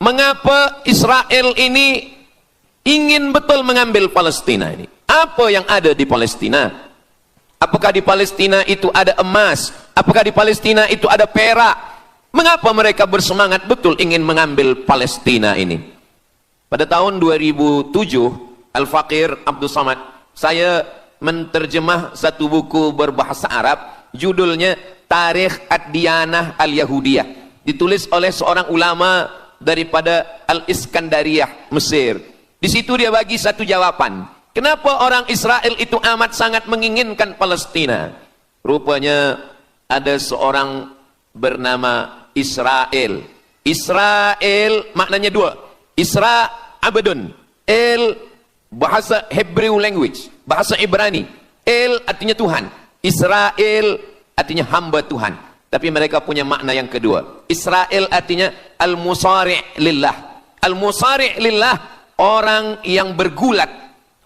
Mengapa Israel ini ingin betul mengambil Palestina ini? Apa yang ada di Palestina? Apakah di Palestina itu ada emas? Apakah di Palestina itu ada perak? Mengapa mereka bersemangat betul ingin mengambil Palestina ini? Pada tahun 2007, Al-Faqir Abdul Samad, saya menterjemah satu buku berbahasa Arab, judulnya Tarikh Ad-Diyanah Al-Yahudiyah. Ditulis oleh seorang ulama daripada Al-Iskandariyah, Mesir. Di situ dia bagi satu jawaban. Kenapa orang Israel itu amat sangat menginginkan Palestina? Rupanya ada seorang bernama Israel. Israel maknanya dua. Isra abadun. El bahasa Hebrew language, bahasa Ibrani. El artinya Tuhan. Israel artinya hamba Tuhan. Tapi mereka punya makna yang kedua. Israel artinya al-musari' lillah. Al-musari' lillah, orang yang bergulat,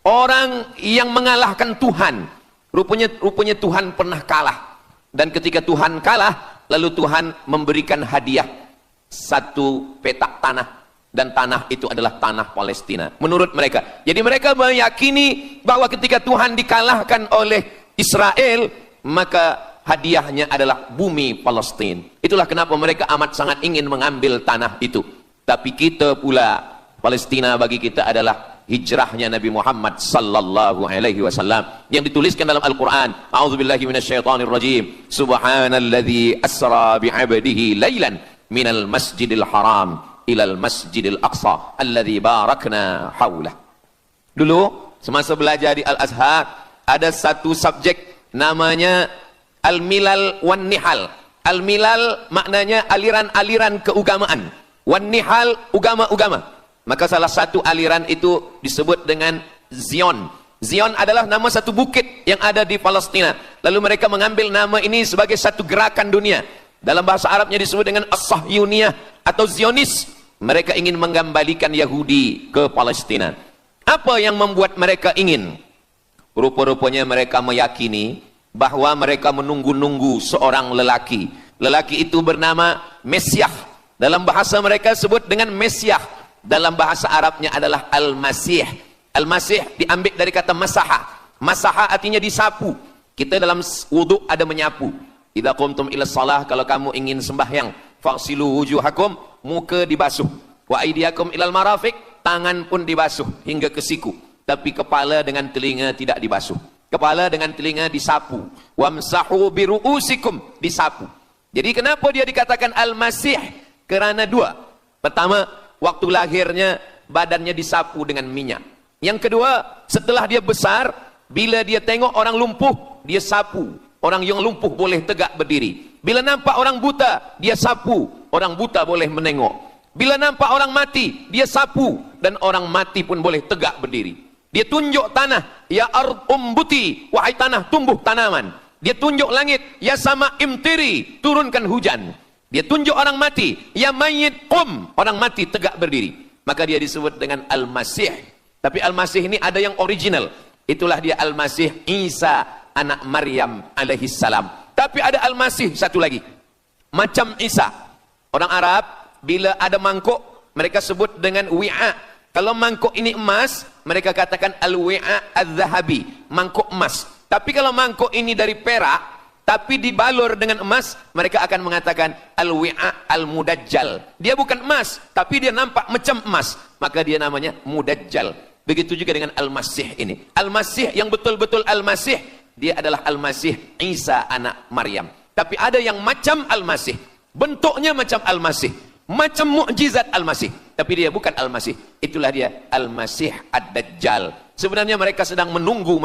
orang yang mengalahkan Tuhan. Rupanya Tuhan pernah kalah. Dan ketika Tuhan kalah, lalu Tuhan memberikan hadiah satu petak tanah. Dan tanah itu adalah tanah Palestina. Menurut mereka. Jadi mereka meyakini bahwa ketika Tuhan dikalahkan oleh Israel, maka hadiahnya adalah bumi Palestina. Itulah kenapa mereka amat sangat ingin mengambil tanah itu. Tapi kita pula, Palestina bagi kita adalah hijrahnya Nabi Muhammad sallallahu alaihi wasallam yang dituliskan dalam Al-Qur'an. A'udzubillahi minasyaitonir rajim. Subhanalladzi asra bi'abdihi lailan minal masjidil haram ilal masjidil aqsa alladzi barakna haulah. Dulu semasa belajar di Al-Azhar ada satu subjek namanya Al-Milal wan Nihal. Al-Milal maknanya aliran-aliran keugamaan. Wan Nihal ugama-ugama. Maka salah satu aliran itu disebut dengan Zion. Zion adalah nama satu bukit yang ada di Palestina. Lalu mereka mengambil nama ini sebagai satu gerakan dunia. Dalam bahasa Arabnya disebut dengan As-Sahyuniyah atau Zionis. Mereka ingin mengembalikan Yahudi ke Palestina. Apa yang membuat mereka ingin? Rupa-rupanya mereka meyakini bahwa mereka menunggu-nunggu seorang lelaki. Lelaki itu bernama Mesyah. Dalam bahasa mereka sebut dengan Mesyah. Dalam bahasa Arabnya adalah Al-Masih. Al-Masih diambil dari kata masaha. Masaha artinya disapu. Kita dalam wudhu ada menyapu. Idza qumtum ila shalah, kalau kamu ingin sembahyang, faghsilu wujuhakum, muka dibasuh. Wa aydiyakum ilal marafiq, tangan pun dibasuh hingga ke siku. Tapi kepala dengan telinga tidak dibasuh. Kepala dengan telinga disapu. Wamsahu biru'usikum, disapu. Jadi kenapa dia dikatakan Al-Masih? Kerana dua. Pertama, waktu lahirnya badannya disapu dengan minyak. Yang kedua, setelah dia besar, bila dia tengok orang lumpuh, dia sapu. Orang yang lumpuh boleh tegak berdiri. Bila nampak orang buta, dia sapu. Orang buta boleh menengok. Bila nampak orang mati, dia sapu. Dan orang mati pun boleh tegak berdiri. Dia tunjuk tanah, ya ard umbuti, wahai tanah tumbuh tanaman. Dia tunjuk langit, ya sama imtiri, turunkan hujan. Dia tunjuk orang mati, ya mayyit qum, orang mati tegak berdiri. Maka dia disebut dengan Al-Masih. Tapi Al-Masih ini ada yang original. Itulah dia Al-Masih Isa anak Maryam alaihi salam. Tapi ada Al-Masih satu lagi. Macam Isa. Orang Arab bila ada mangkuk, mereka sebut dengan wi'a. Kalau mangkuk ini emas, mereka katakan al-wi'a al-zahabi, mangkuk emas. Tapi kalau mangkuk ini dari perak, tapi dibalur dengan emas, mereka akan mengatakan al-wi'a al-mudajjal. Dia bukan emas, tapi dia nampak macam emas, maka dia namanya mudajjal. Begitu juga dengan Al-Masih ini. Al-Masih yang betul-betul Al-Masih, dia adalah Al-Masih Isa anak Maryam. Tapi ada yang macam Al-Masih, bentuknya macam Al-Masih, macam mukjizat Al-Masih, tapi dia bukan Al-Masih. Itulah dia Al-Masih Ad-Dajjal. Sebenarnya mereka sedang menunggu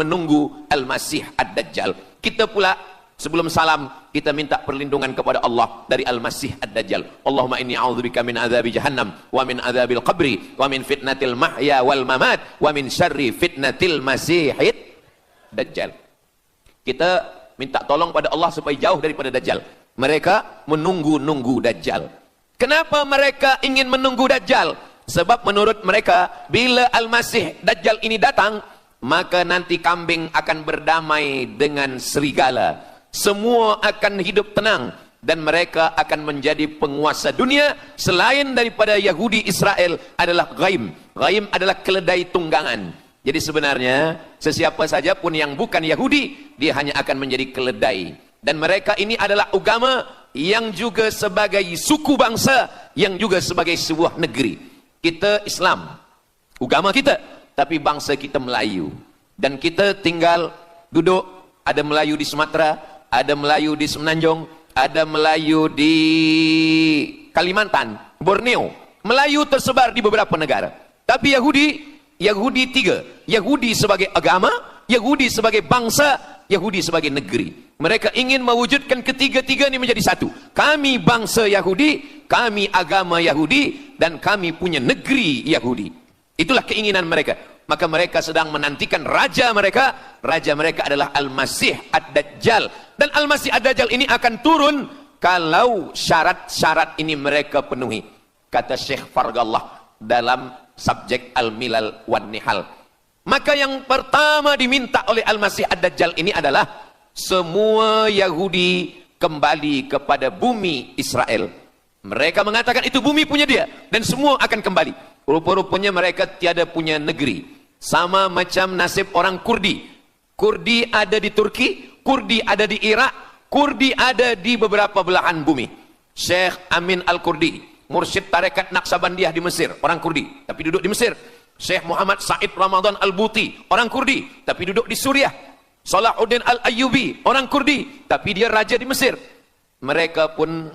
Al-Masih Ad-Dajjal. Kita pula sebelum salam, kita minta perlindungan kepada Allah dari Al-Masih Ad-Dajjal. Allahumma inni a'udzubika min adzabi jahannam wa min adzabil qabri wa min fitnatil mahya wal mamat wa min syarri fitnatil masihid Dajjal. Kita minta tolong pada Allah supaya jauh daripada Dajjal. Mereka menunggu Dajjal. Kenapa mereka ingin menunggu Dajjal? Sebab menurut mereka, bila Al-Masih Dajjal ini datang, maka nanti kambing akan berdamai dengan serigala. Semua akan hidup tenang. dan mereka akan menjadi penguasa dunia. Selain daripada Yahudi Israel adalah ghaim. Ghaim adalah keledai tunggangan. Jadi sebenarnya sesiapa saja pun yang bukan Yahudi, dia hanya akan menjadi keledai. Dan mereka ini adalah agama yang juga sebagai suku bangsa, yang juga sebagai sebuah negeri. Kita Islam, agama kita, tapi bangsa kita Melayu. Dan kita tinggal duduk, ada Melayu di Sumatera, ada Melayu di Semenanjung, ada Melayu di Kalimantan, Borneo. Melayu tersebar di beberapa negara. Tapi Yahudi tiga. Yahudi sebagai agama, Yahudi sebagai bangsa, Yahudi sebagai negeri. Mereka ingin mewujudkan ketiga-tiga ini menjadi satu. Kami bangsa Yahudi, kami agama Yahudi, dan kami punya negeri Yahudi. Itulah keinginan mereka. Maka mereka sedang menantikan raja mereka. Raja mereka adalah Al-Masih Ad-Dajjal. Dan Al-Masih Ad-Dajjal ini akan turun kalau syarat-syarat ini mereka penuhi. Kata Syekh Fargallah dalam subjek Al-Milal wan Nihal. Maka yang pertama diminta oleh Al-Masih Ad-Dajjal ini adalah semua Yahudi kembali kepada bumi Israel. Mereka mengatakan itu bumi punya dia dan semua akan kembali. Rupa-rupanya mereka tiada punya negeri. Sama macam nasib orang Kurdi. Kurdi ada di Turki, Kurdi ada di Irak, Kurdi ada di beberapa belahan bumi. Syekh Amin Al-Kurdi, mursyid tarekat Naqsabandiyah di Mesir, orang Kurdi, tapi duduk di Mesir. Syekh Muhammad Said Ramadan Al-Buti, orang Kurdi, tapi duduk di Suriah. Salahuddin Al-Ayyubi, orang Kurdi, tapi dia raja di Mesir. Mereka pun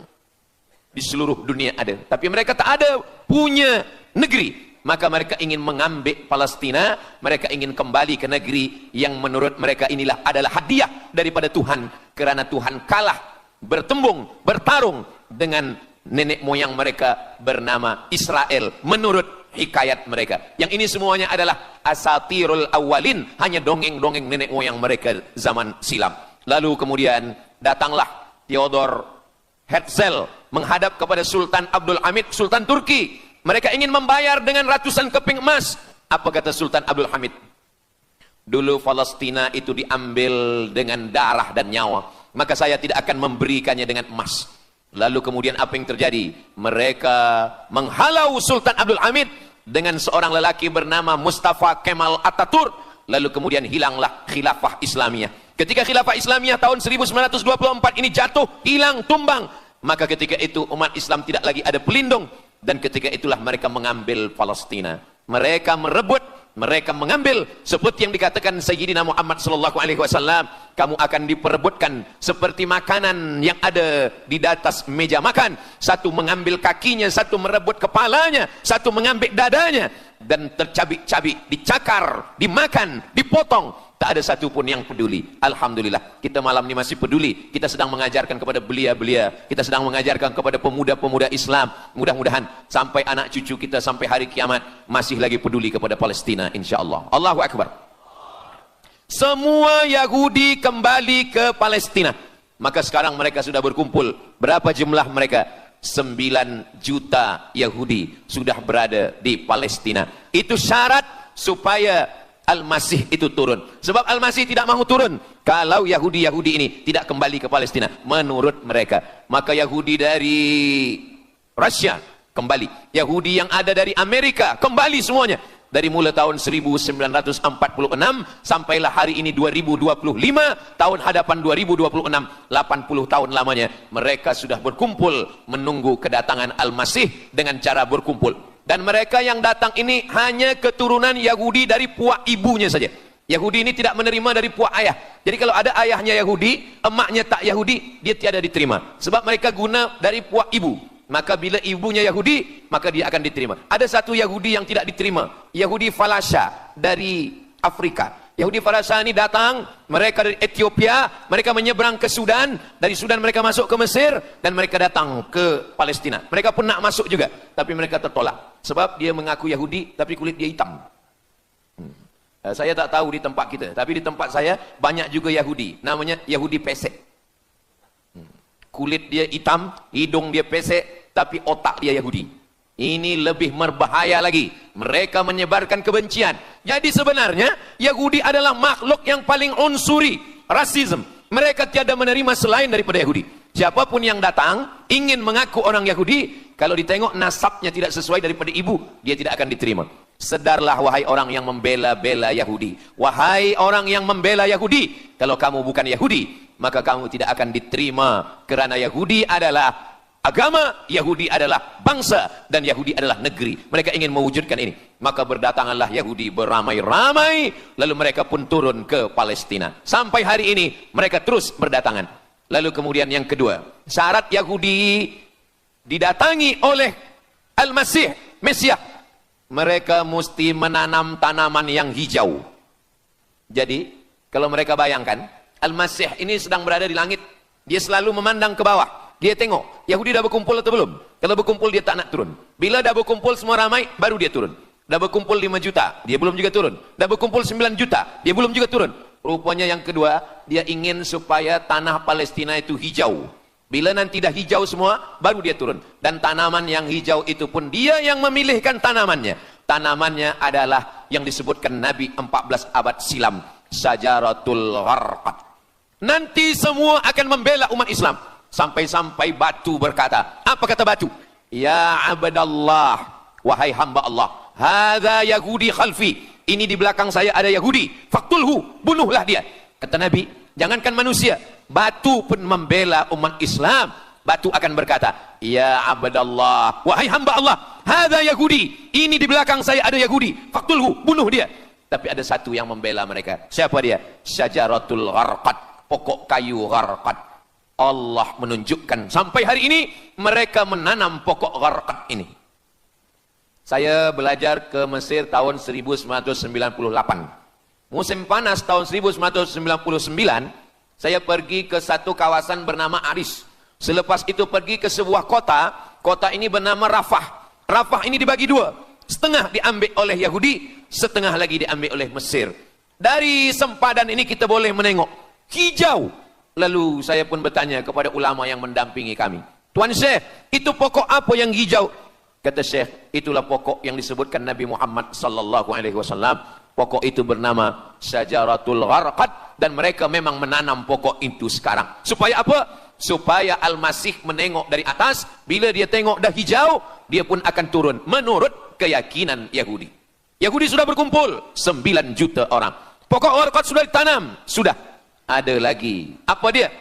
di seluruh dunia ada, tapi mereka tak ada punya negeri. Maka mereka ingin mengambil Palestina, mereka ingin kembali ke negeri yang menurut mereka inilah adalah hadiah daripada Tuhan, kerana Tuhan kalah bertembung, bertarung dengan nenek moyang mereka bernama Israel menurut hikayat mereka. Yang ini semuanya adalah asatirul awalin, hanya dongeng-dongeng nenek moyang mereka zaman silam. Lalu kemudian datanglah Theodor Herzl menghadap kepada Sultan Abdul Hamid, Sultan Turki. Mereka ingin membayar dengan ratusan keping emas. Apa kata Sultan Abdul Hamid? Dulu Palestina itu diambil dengan darah dan nyawa, maka saya tidak akan memberikannya dengan emas. Lalu kemudian apa yang terjadi? Mereka menghalau Sultan Abdul Hamid dengan seorang lelaki bernama Mustafa Kemal Ataturk. Lalu kemudian hilanglah khilafah Islamiyah. Ketika khilafah Islamiyah tahun 1924 ini jatuh, hilang, tumbang, maka ketika itu umat Islam tidak lagi ada pelindung. Dan ketika itulah mereka mengambil Palestina. Mereka merebut, mereka mengambil, seperti yang dikatakan Sayyidina Muhammad sallallahu alaihi wasallam, kamu akan diperebutkan seperti makanan yang ada di atas meja makan. Satu mengambil kakinya, satu merebut kepalanya, satu mengambil dadanya, dan tercabik-cabik, dicakar, dimakan, dipotong. Tak ada satu pun yang peduli. Alhamdulillah, kita malam ini masih peduli. Kita sedang mengajarkan kepada belia-belia, kita sedang mengajarkan kepada pemuda-pemuda Islam. Mudah-mudahan sampai anak cucu kita sampai hari kiamat masih lagi peduli kepada Palestina, insyaAllah. Allahu Akbar. Semua Yahudi kembali ke Palestina. Maka sekarang mereka sudah berkumpul. Berapa jumlah mereka? 9 juta Yahudi sudah berada di Palestina. Itu syarat supaya Al-Masih itu turun. Sebab Al-Masih tidak mahu turun kalau Yahudi-Yahudi ini tidak kembali ke Palestina menurut mereka. Maka Yahudi dari Rusia kembali, Yahudi yang ada dari Amerika kembali semuanya. Dari mulai tahun 1946 sampailah hari ini 2025, tahun hadapan 2026, 80 tahun lamanya mereka sudah berkumpul menunggu kedatangan Al-Masih dengan cara berkumpul. Dan mereka yang datang ini hanya keturunan Yahudi dari puak ibunya saja. Yahudi ini tidak menerima dari puak ayah. Jadi kalau ada ayahnya Yahudi, emaknya tak Yahudi, dia tiada diterima. Sebab mereka guna dari puak ibu. Maka bila ibunya Yahudi, maka dia akan diterima. Ada satu Yahudi yang tidak diterima. Yahudi Falasha dari Afrika. Yahudi Falasha ini datang, mereka dari Ethiopia, mereka menyeberang ke Sudan, dari Sudan mereka masuk ke Mesir, dan mereka datang ke Palestina. Mereka pun nak masuk juga, tapi mereka tertolak. Sebab dia mengaku Yahudi, tapi kulit dia hitam. Saya tak tahu di tempat kita, tapi di tempat saya banyak juga Yahudi, namanya Yahudi pesek. Kulit dia hitam, hidung dia pesek, tapi otak dia Yahudi. Ini lebih berbahaya lagi. Mereka menyebarkan kebencian. Jadi sebenarnya Yahudi adalah makhluk yang paling unsuri, rasisme. Mereka tiada menerima selain daripada Yahudi. Siapapun yang datang ingin mengaku orang Yahudi, kalau ditengok nasabnya tidak sesuai daripada ibu, dia tidak akan diterima. Sedarlah wahai orang yang membela-bela Yahudi. Wahai orang yang membela Yahudi, kalau kamu bukan Yahudi, maka kamu tidak akan diterima. Kerana Yahudi adalah agama, Yahudi adalah bangsa, dan Yahudi adalah negeri. Mereka ingin mewujudkan ini. Maka berdatanganlah Yahudi beramai-ramai, lalu mereka pun turun ke Palestina. Sampai hari ini mereka terus berdatangan. Lalu kemudian yang kedua, syarat Yahudi didatangi oleh Al-Masih, Mesias, mereka mesti menanam tanaman yang hijau. Jadi kalau mereka bayangkan, Al-Masih ini sedang berada di langit, dia selalu memandang ke bawah, dia tengok Yahudi dah berkumpul atau belum. Kalau berkumpul dia tak nak turun. Bila dah berkumpul semua ramai, baru dia turun. Dah berkumpul 5 juta, dia belum juga turun. Dah berkumpul 9 juta, dia belum juga turun. Rupanya yang kedua, dia ingin supaya tanah Palestina itu hijau. Bila nanti dah hijau semua, baru dia turun. Dan tanaman yang hijau itu pun dia yang memilihkan tanamannya. Tanamannya adalah yang disebutkan Nabi 14 abad silam, Syajaratul Gharqad. Nanti semua akan membela umat Islam. Sampai-sampai batu berkata, apa kata batu? Ya abdallah, wahai hamba Allah, hadza Yahudi khalfi, ini di belakang saya ada Yahudi, faktulhu, bunuhlah dia. Kata Nabi, jangankan manusia, batu pun membela umat Islam. Batu akan berkata, ya abdallah, wahai hamba Allah, hadza Yahudi, ini di belakang saya ada Yahudi, faktulhu, bunuh dia. Tapi ada satu yang membela mereka. Siapa dia? Syajaratul Gharqad, pokok kayu Gharqad. Allah menunjukkan sampai hari ini mereka menanam pokok Gharqad ini. Saya belajar ke Mesir tahun 1998. Musim panas tahun 1999, saya pergi ke satu kawasan bernama Aris. Selepas itu pergi ke sebuah kota, kota ini bernama Rafah. Rafah ini dibagi dua, setengah diambil oleh Yahudi, setengah lagi diambil oleh Mesir. Dari sempadan ini kita boleh menengok hijau. Lalu saya pun bertanya kepada ulama yang mendampingi kami, Tuan Syekh, itu pokok apa yang hijau? Kata Syekh, itulah pokok yang disebutkan Nabi Muhammad sallallahu alaihi wasallam. Pokok itu bernama Syajaratul Gharqad, dan mereka memang menanam pokok itu sekarang. Supaya apa? Supaya Al-Masih menengok dari atas, bila dia tengok dah hijau, dia pun akan turun menurut keyakinan Yahudi. Yahudi sudah berkumpul 9 juta orang. Pokok Gharqad sudah ditanam, sudah. Ada lagi. Apa dia?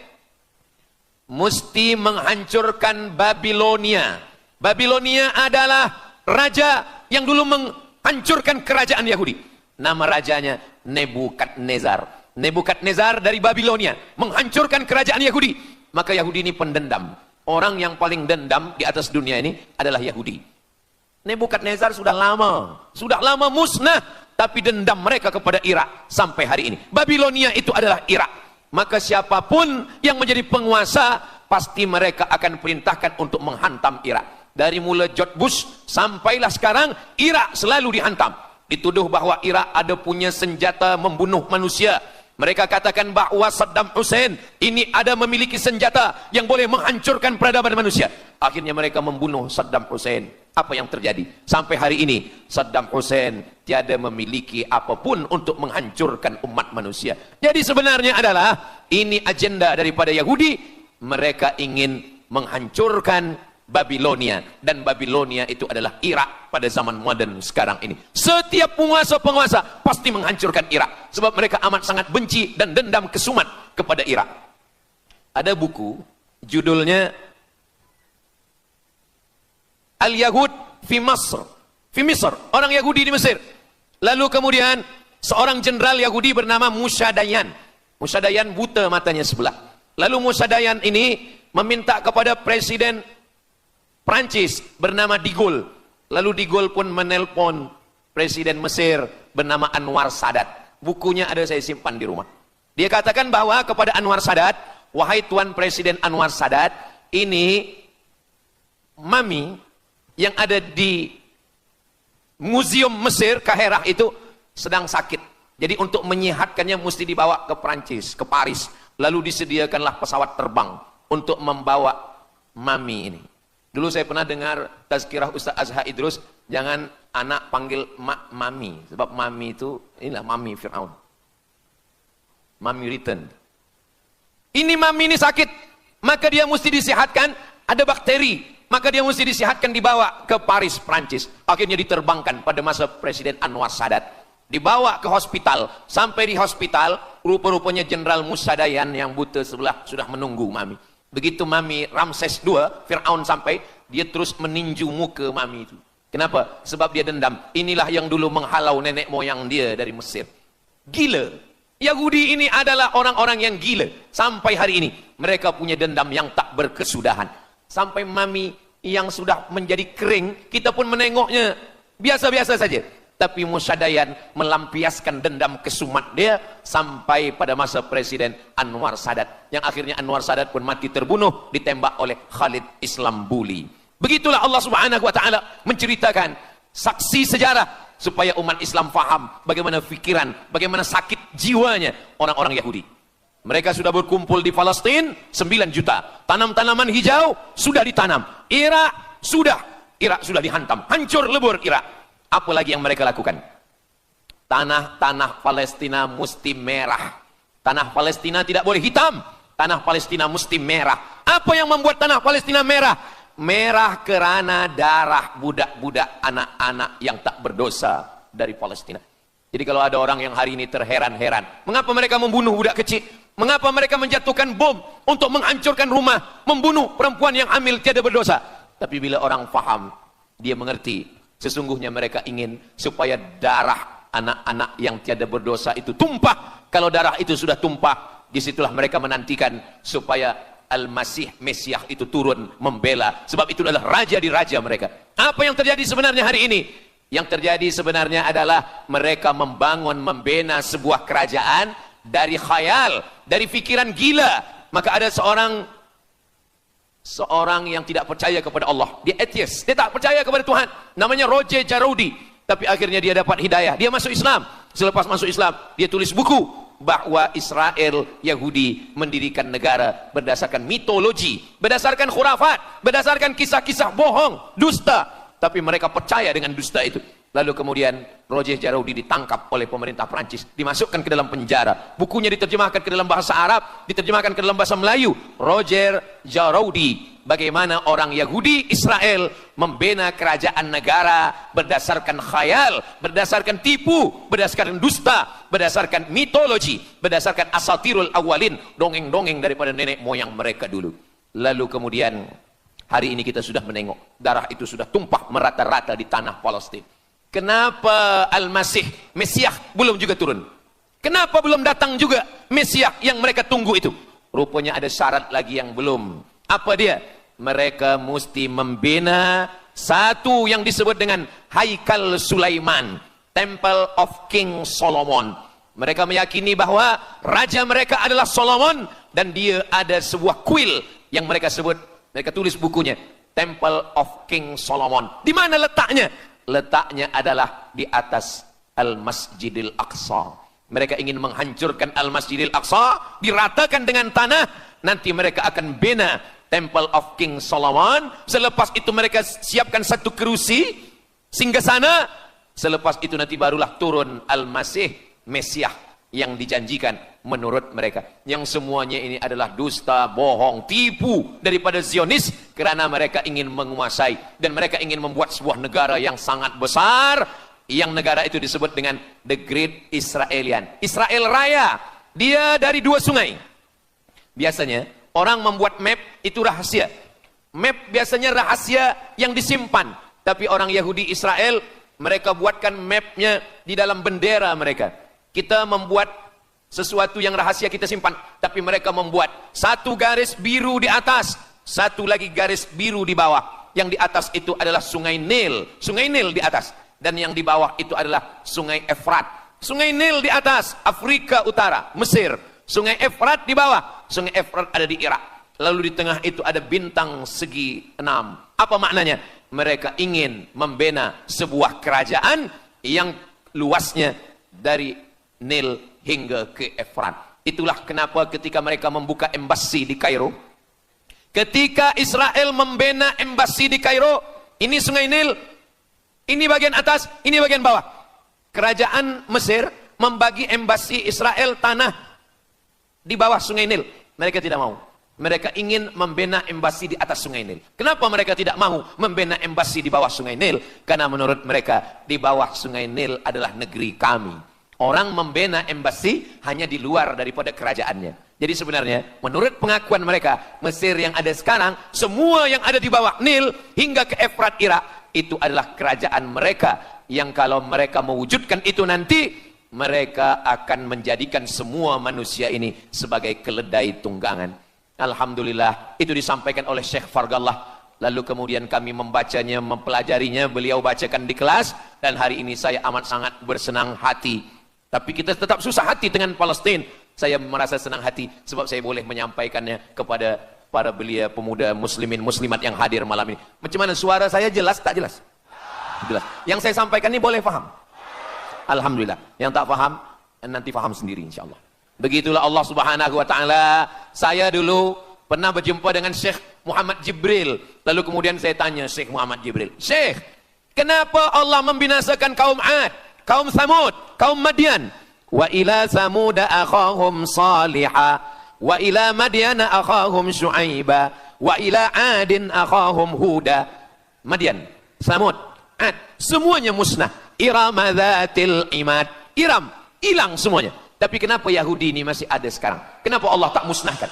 Mesti menghancurkan Babilonia. Babilonia adalah raja yang dulu menghancurkan kerajaan Yahudi. Nama rajanya Nebukadnezar. Nebukadnezar dari Babilonia menghancurkan kerajaan Yahudi. Maka Yahudi ini pendendam. Orang yang paling dendam di atas dunia ini adalah Yahudi. Nebukadnezar sudah lama musnah. Tapi dendam mereka kepada Irak sampai hari ini. Babilonia itu adalah Irak. Maka siapapun yang menjadi penguasa, pasti mereka akan perintahkan untuk menghantam Irak. Dari mula George Bush sampailah sekarang, Irak selalu dihantam. Dituduh bahwa Irak ada punya senjata membunuh manusia. Mereka katakan bahwa Saddam Hussein ini ada memiliki senjata yang boleh menghancurkan peradaban manusia. Akhirnya mereka membunuh Saddam Hussein. Apa yang terjadi? Sampai hari ini Saddam Hussein tiada memiliki apapun untuk menghancurkan umat manusia. Jadi sebenarnya adalah ini agenda daripada Yahudi. Mereka ingin menghancurkan Babilonia, dan Babilonia itu adalah Irak pada zaman modern sekarang ini. Setiap penguasa-penguasa pasti menghancurkan Irak, sebab mereka amat sangat benci dan dendam kesumat kepada Irak. Ada buku judulnya Al-Yahud fi Masr, orang Yahudi di Mesir. Lalu kemudian seorang jenderal Yahudi bernama Musa Dayan. Musa Dayan buta matanya sebelah. Lalu Musa Dayan ini meminta kepada Presiden Prancis bernama De Gaulle. Lalu De Gaulle pun menelpon Presiden Mesir bernama Anwar Sadat. Bukunya ada, saya simpan di rumah. Dia katakan bahwa kepada Anwar Sadat, wahai Tuan Presiden Anwar Sadat, ini mami yang ada di Museum Mesir, Kaherah itu sedang sakit. Jadi untuk menyehatkannya mesti dibawa ke Prancis, ke Paris. Lalu disediakanlah pesawat terbang untuk membawa mami ini. Dulu saya pernah dengar tazkirah Ustaz Azhar Idrus, jangan anak panggil mami, sebab mami itu inilah mami Fir'aun. Mami return. Ini mami ini sakit. maka dia mesti disehatkan, ada bakteri, maka dia mesti disehatkan, dibawa ke Paris, Prancis. Akhirnya diterbangkan pada masa Presiden Anwar Sadat. Dibawa ke hospital, sampai di hospital, rupa-rupanya Jenderal Musa Dayan yang buta sebelah sudah menunggu Mami. Begitu Mami Ramses II, Fir'aun sampai, dia terus meninju muka Mami itu. Kenapa? Sebab dia dendam. Inilah yang dulu menghalau nenek moyang dia dari Mesir. Gila. Yahudi ini adalah orang-orang yang gila. Sampai hari ini, mereka punya dendam yang tak berkesudahan. Sampai Mami yang sudah menjadi kering, kita pun menengoknya biasa-biasa saja. Tapi Musa Dayan melampiaskan dendam kesumat dia sampai pada masa Presiden Anwar Sadat. Yang akhirnya Anwar Sadat pun mati terbunuh, ditembak oleh Khalid Islambuli. Begitulah Allah Subhanahu wa Ta'ala menceritakan saksi sejarah supaya umat Islam faham bagaimana fikiran, bagaimana sakit jiwanya orang-orang Yahudi. Mereka sudah berkumpul di Palestina 9 juta. Tanam-tanaman hijau sudah ditanam. Irak sudah dihantam. Hancur lebur Irak. Apa lagi yang mereka lakukan? Tanah Palestina mesti merah. Tanah Palestina tidak boleh hitam. Tanah Palestina mesti merah. Apa yang membuat tanah Palestina merah? Merah kerana darah budak-budak anak-anak yang tak berdosa dari Palestina. Jadi kalau ada orang yang hari ini terheran-heran, mengapa mereka membunuh budak kecil? Mengapa mereka menjatuhkan bom untuk menghancurkan rumah, membunuh perempuan yang hamil tiada berdosa? Tapi bila orang faham, dia mengerti. Sesungguhnya mereka ingin supaya darah anak-anak yang tiada berdosa itu tumpah. Kalau darah itu sudah tumpah, disitulah mereka menantikan supaya Al-Masih, Mesiah itu turun membela. Sebab itu adalah raja di raja mereka. Apa yang terjadi sebenarnya hari ini? Yang terjadi sebenarnya adalah mereka membangun, membina sebuah kerajaan dari khayal, dari fikiran gila. Maka ada seorang yang tidak percaya kepada Allah, dia atheist, dia tak percaya kepada Tuhan, namanya Roger Jarudi. Tapi akhirnya dia dapat hidayah, dia masuk Islam. Selepas masuk Islam, dia tulis buku bahwa Israel Yahudi mendirikan negara berdasarkan mitologi, berdasarkan khurafat, berdasarkan kisah-kisah bohong, dusta. Tapi mereka percaya dengan dusta itu. Lalu kemudian Roger Jarudi ditangkap oleh pemerintah Prancis, dimasukkan ke dalam penjara. Bukunya diterjemahkan ke dalam bahasa Arab, diterjemahkan ke dalam bahasa Melayu. Roger Jarudi, bagaimana orang Yahudi Israel membina kerajaan negara berdasarkan khayal, berdasarkan tipu, berdasarkan dusta, berdasarkan mitologi, berdasarkan asatirul awalin, dongeng-dongeng daripada nenek moyang mereka dulu. Lalu kemudian hari ini kita sudah menengok darah itu sudah tumpah merata-rata di tanah Palestina. Kenapa Al-Masih, Mesiah belum juga turun? Kenapa belum datang juga Mesiah yang mereka tunggu itu? Rupanya ada syarat lagi yang belum. Apa dia? Mereka mesti membina satu yang disebut dengan Haikal Sulaiman, Temple of King Solomon. Mereka meyakini bahwa raja mereka adalah Solomon, dan dia ada sebuah kuil yang mereka sebut, mereka tulis bukunya, Temple of King Solomon. Di mana letaknya? Letaknya adalah di atas Al-Masjidil Aqsa. Mereka ingin menghancurkan Al-Masjidil Aqsa, diratakan dengan tanah. Nanti mereka akan bina Temple of King Solomon. Selepas itu mereka siapkan satu kerusi singgasana. Selepas itu nanti barulah turun Al-Masih, Mesiah yang dijanjikan menurut mereka. Yang semuanya ini adalah dusta, bohong, tipu daripada Zionis, kerana mereka ingin menguasai dan mereka ingin membuat sebuah negara yang sangat besar, yang negara itu disebut dengan The Great Israelian, Israel Raya. Dia dari 2 sungai. Biasanya orang membuat map itu rahasia. Map biasanya rahasia yang disimpan. Tapi orang Yahudi Israel, mereka buatkan mapnya di dalam bendera mereka. Kita membuat sesuatu yang rahasia kita simpan, tapi mereka membuat satu garis biru di atas, satu lagi garis biru di bawah. Yang di atas itu adalah Sungai Nil di atas, dan yang di bawah itu adalah Sungai Efrat. Sungai Nil di atas, Afrika Utara, Mesir. Sungai Efrat di bawah, Sungai Efrat ada di Irak. Lalu di tengah itu ada bintang segi 6. Apa maknanya? Mereka ingin membina sebuah kerajaan yang luasnya dari Nil hingga ke Efrat. Itulah kenapa ketika mereka membuka embasi di Kairo, ketika Israel membina embasi di Kairo, ini Sungai Nil, ini bagian atas, ini bagian bawah. Kerajaan Mesir membagi embasi Israel tanah di bawah Sungai Nil. Mereka tidak mau. Mereka ingin membina embasi di atas Sungai Nil. Kenapa mereka tidak mau membina embasi di bawah Sungai Nil? Karena menurut mereka di bawah Sungai Nil adalah negeri kami. Orang membina embasi hanya di luar daripada kerajaannya. Jadi sebenarnya menurut pengakuan mereka, Mesir yang ada sekarang, semua yang ada di bawah Nil hingga ke Efrat Irak, itu adalah kerajaan mereka. Yang kalau mereka mewujudkan itu nanti, mereka akan menjadikan semua manusia ini sebagai keledai tunggangan. Alhamdulillah, itu disampaikan oleh Syekh Fargallah. Lalu kemudian kami membacanya, mempelajarinya, beliau bacakan di kelas, dan hari ini saya amat sangat bersenang hati. Tapi kita tetap susah hati dengan Palestina. Saya merasa senang hati sebab saya boleh menyampaikannya kepada para belia pemuda muslimin muslimat yang hadir malam ini. Macam mana suara saya, jelas tak jelas? Jelas. Yang saya sampaikan ini boleh faham? Alhamdulillah. Yang tak faham, nanti faham sendiri insyaAllah. Begitulah Allah Subhanahu wa ta'ala. Saya dulu pernah berjumpa dengan Syekh Muhammad Jibril. Lalu kemudian saya tanya Syekh Muhammad Jibril, Syekh, kenapa Allah membinasakan kaum Ad, kaum Samud, kaum Madian? Wa ila Samuda akhahum Salihah, wa ila Madiana akhahum Syu'aiba, wa ila Adin akhahum Huda. Madian, Samud, Ad, semuanya musnah. Irama dzatil imad. Iram, hilang semuanya. Tapi kenapa Yahudi ini masih ada sekarang? Kenapa Allah tak musnahkan?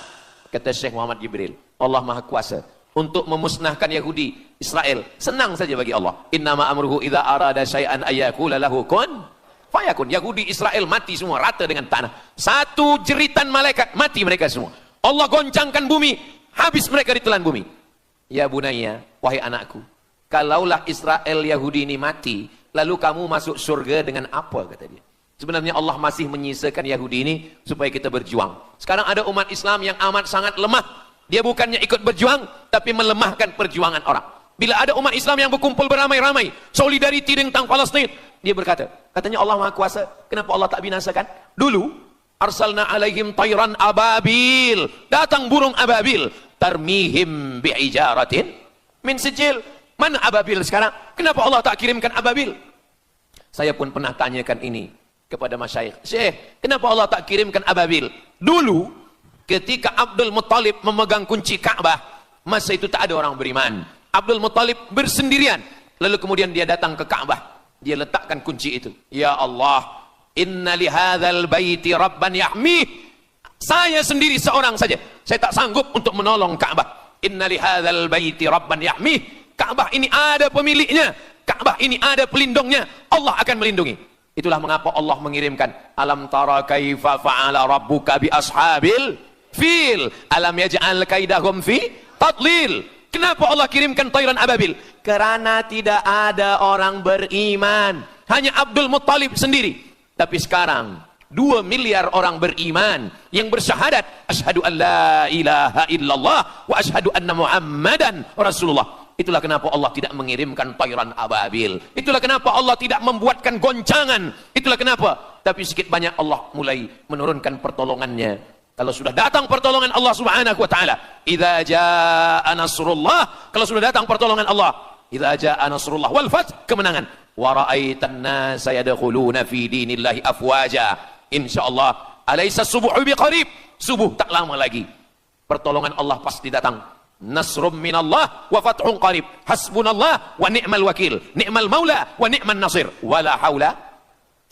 Kata Syekh Muhammad Jibril, Allah Maha Kuasa untuk memusnahkan Yahudi, Israel. Senang saja bagi Allah. Innama amruhu idza arada syai'an ayyaqula lahu kun fayakun. Yahudi Israel mati semua rata dengan tanah. Satu jeritan malaikat mati mereka semua. Allah goncangkan bumi, habis mereka ditelan bumi. Ya bunayya, wahai anakku, kalaulah Israel Yahudi ini mati, lalu kamu masuk surga dengan apa, kata dia. Sebenarnya Allah masih menyisakan Yahudi ini supaya kita berjuang. Sekarang ada umat Islam yang amat sangat lemah. Dia bukannya ikut berjuang, tapi melemahkan perjuangan orang. Bila ada umat Islam yang berkumpul beramai-ramai, solidariti tentang Palestina, dia berkata, katanya Allah Maha Kuasa, kenapa Allah tak binasakan? Dulu, arsalna alaihim tayran ababil. Datang burung ababil. Tarmihim bi'ijaratin min sijil. Mana ababil sekarang? Kenapa Allah tak kirimkan ababil? Saya pun pernah tanyakan ini kepada masyayikh, Syekh, kenapa Allah tak kirimkan ababil? Dulu ketika Abdul Muttalib memegang kunci Ka'bah, masa itu tak ada orang beriman. Abdul Muttalib bersendirian, lalu kemudian dia datang ke Ka'bah, dia letakkan kunci itu. Ya Allah, inna li hadzal baiti rabban yahmih. Saya sendiri seorang saja, saya tak sanggup untuk menolong Ka'bah. Inna li hadzal baiti rabban yahmih. Ka'bah ini ada pemiliknya, Ka'bah ini ada pelindungnya, Allah akan melindungi. Itulah mengapa Allah mengirimkan alam tara kaifa fa'ala rabbuka bi ashabil fil alam yaj'al kaidahum fi tadlil. Kenapa Allah kirimkan tayran ababil? Karena tidak ada orang beriman, hanya Abdul Muttalib sendiri. Tapi sekarang 2 miliar orang beriman yang bersyahadat asyhadu an la ilaha illallah wa asyhadu anna muhammadan rasulullah. Itulah kenapa Allah tidak mengirimkan tayran ababil. Itulah kenapa Allah tidak membuatkan goncangan. Itulah kenapa. Tapi sedikit banyak Allah mulai menurunkan pertolongannya. Kalau sudah datang pertolongan Allah Subhanahu wa taala, idza jaa nasrullah, kalau sudah datang pertolongan Allah, idza jaa nasrullah wal fath, kemenangan. Wa ra'aitan nasa yadkhuluna fi dinillahi afwaja. Insyaallah, alaysa subuhu biqarib. Subuh tak lama lagi. Pertolongan Allah pasti datang. Nasrum minallah wa fathun qarib. Hasbunallah wa ni'mal wakil. Ni'mal maula wa ni'man nasir. Wala haula